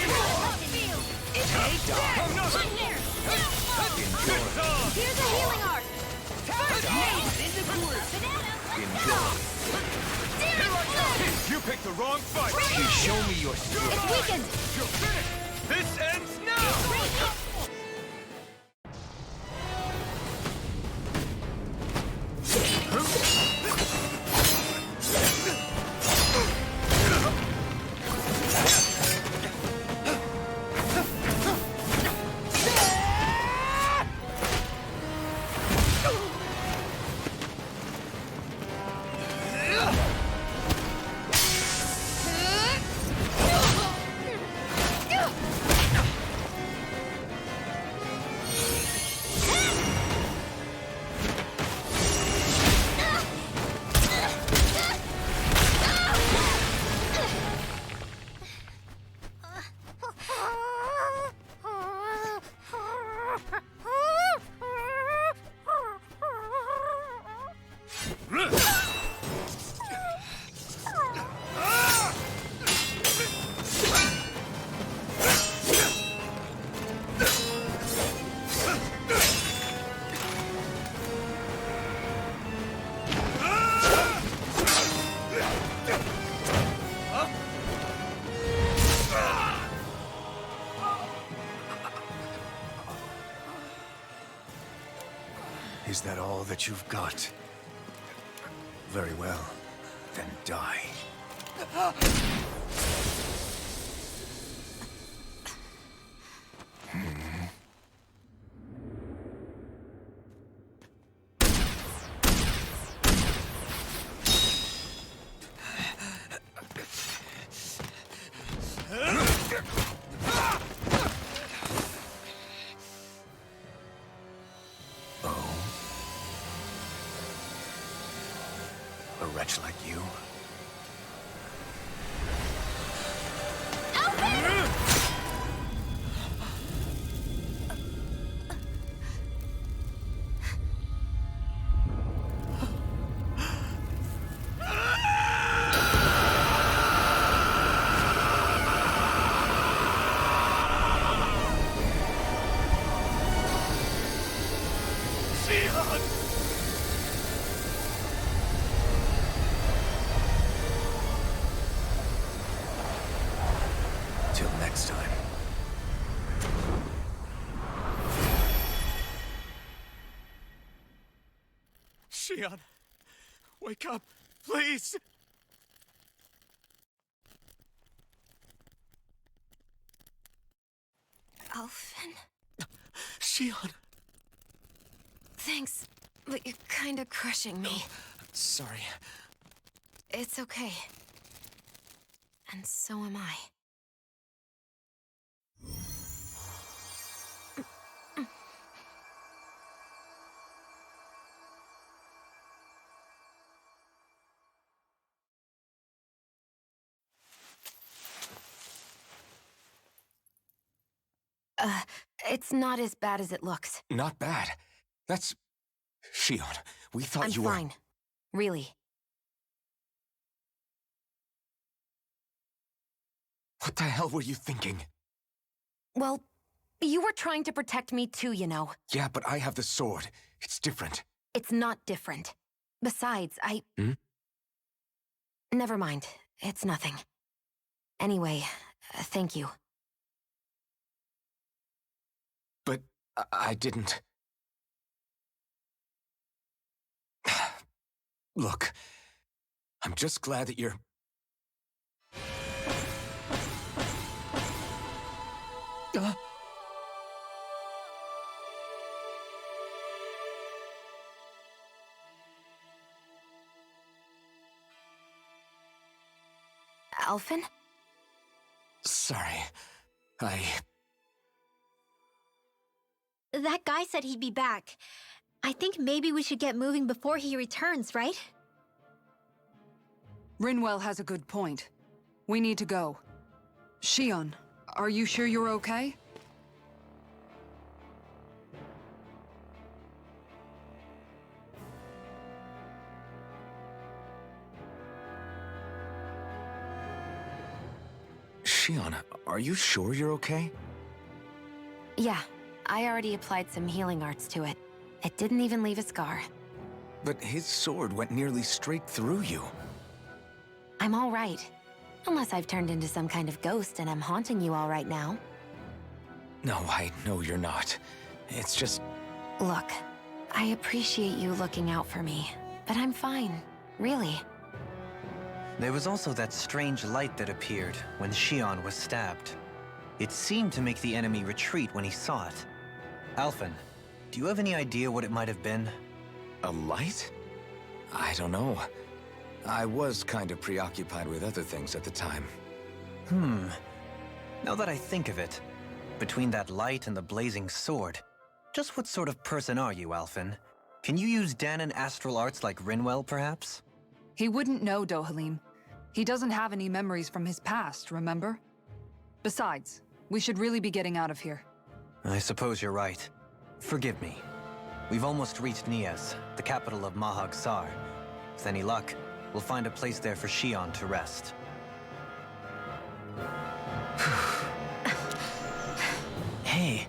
Field! I'm not... Nightmare! Downfall! It's on! Here's a healing arc! First aid! Banana! Enjoy. Daring flame! You picked the wrong fight! You show me your strength. It's weakened! You're finished! This ends now! Is that all that you've got? Very well. Then die. A wretch like you? next time. Shion, wake up, please! Alphen? Shion! Thanks, but you're kinda crushing me. Sorry. It's okay. And so am I. It's not as bad as it looks. Not bad. That's... Shion, we thought I'm you were... fine. Really. What the hell were you thinking? Well, you were trying to protect me too, you know. Yeah, but I have the sword. It's different. It's not different. Besides, Hmm? Never mind. It's nothing. Anyway, thank you. But I didn't... Look, I'm just glad that you're... Alphen? Sorry. That guy said he'd be back. I think maybe we should get moving before he returns, right? Rinwell has a good point. We need to go. Shion, are you sure you're okay? Shion, are you sure you're okay? Yeah, I already applied some healing arts to it. It didn't even leave a scar. But his sword went nearly straight through you. I'm all right. Unless I've turned into some kind of ghost and I'm haunting you all right now. No, I know you're not. It's just... Look, I appreciate you looking out for me, but I'm fine, really. There was also that strange light that appeared when Shion was stabbed. It seemed to make the enemy retreat when he saw it. Alphen, do you have any idea what it might have been? A light? I don't know. I was kind of preoccupied with other things at the time. Now that I think of it, between that light and the blazing sword, just what sort of person are you, Alphen? Can you use Dahnan astral arts like Rinwell, perhaps? He wouldn't know, Dohalim. He doesn't have any memories from his past, remember? Besides, we should really be getting out of here. I suppose you're right. Forgive me. We've almost reached Nies, the capital of Mahag Saar. With any luck, we'll find a place there for Shion to rest. Hey.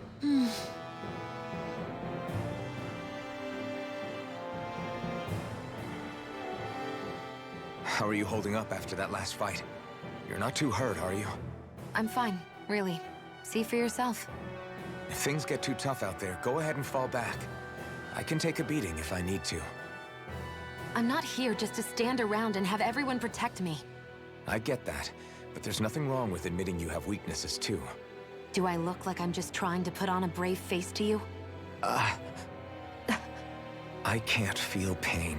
How are you holding up after that last fight? You're not too hurt, are you? I'm fine, really. See for yourself. If things get too tough out there, go ahead and fall back. I can take a beating if I need to. I'm not here just to stand around and have everyone protect me. I get that, but there's nothing wrong with admitting you have weaknesses too. Do I look like I'm just trying to put on a brave face to you? I can't feel pain,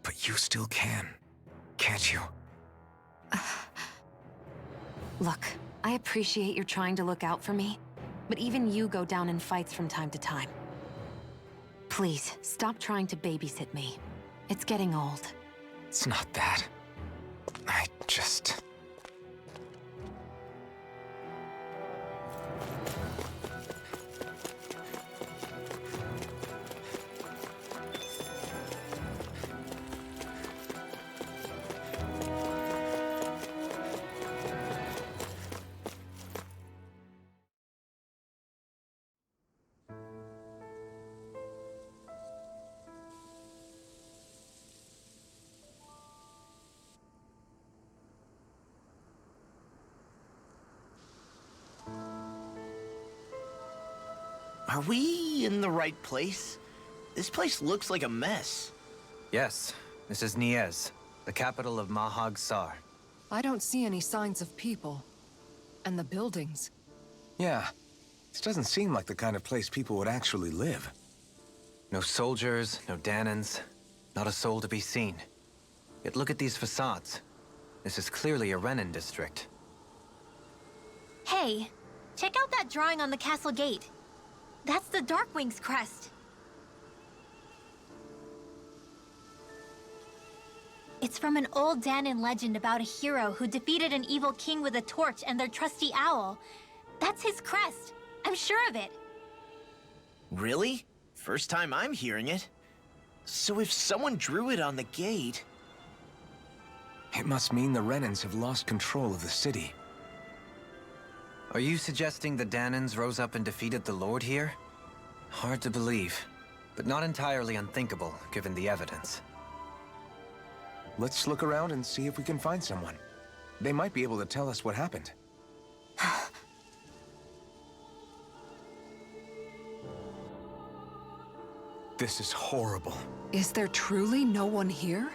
but you still can, can't you? Look, I appreciate you're trying to look out for me, but even you go down in fights from time to time. Please, stop trying to babysit me. It's getting old. It's not that. I just... Are we in the right place? This place looks like a mess. Yes, this is Niel, the capital of Mahag Saar. I don't see any signs of people. And the buildings. Yeah. This doesn't seem like the kind of place people would actually live. No soldiers, no Dahnans, not a soul to be seen. Yet look at these facades. This is clearly a Renan district. Hey, check out that drawing on the castle gate. That's the Darkwing's crest. It's from an old Dahnan legend about a hero who defeated an evil king with a torch and their trusty owl. That's his crest. I'm sure of it. Really? First time I'm hearing it. So if someone drew it on the gate... It must mean the Renans have lost control of the city. Are you suggesting the Dahnans rose up and defeated the Lord here? Hard to believe, but not entirely unthinkable, given the evidence. Let's look around and see if we can find someone. They might be able to tell us what happened. This is horrible. Is there truly no one here?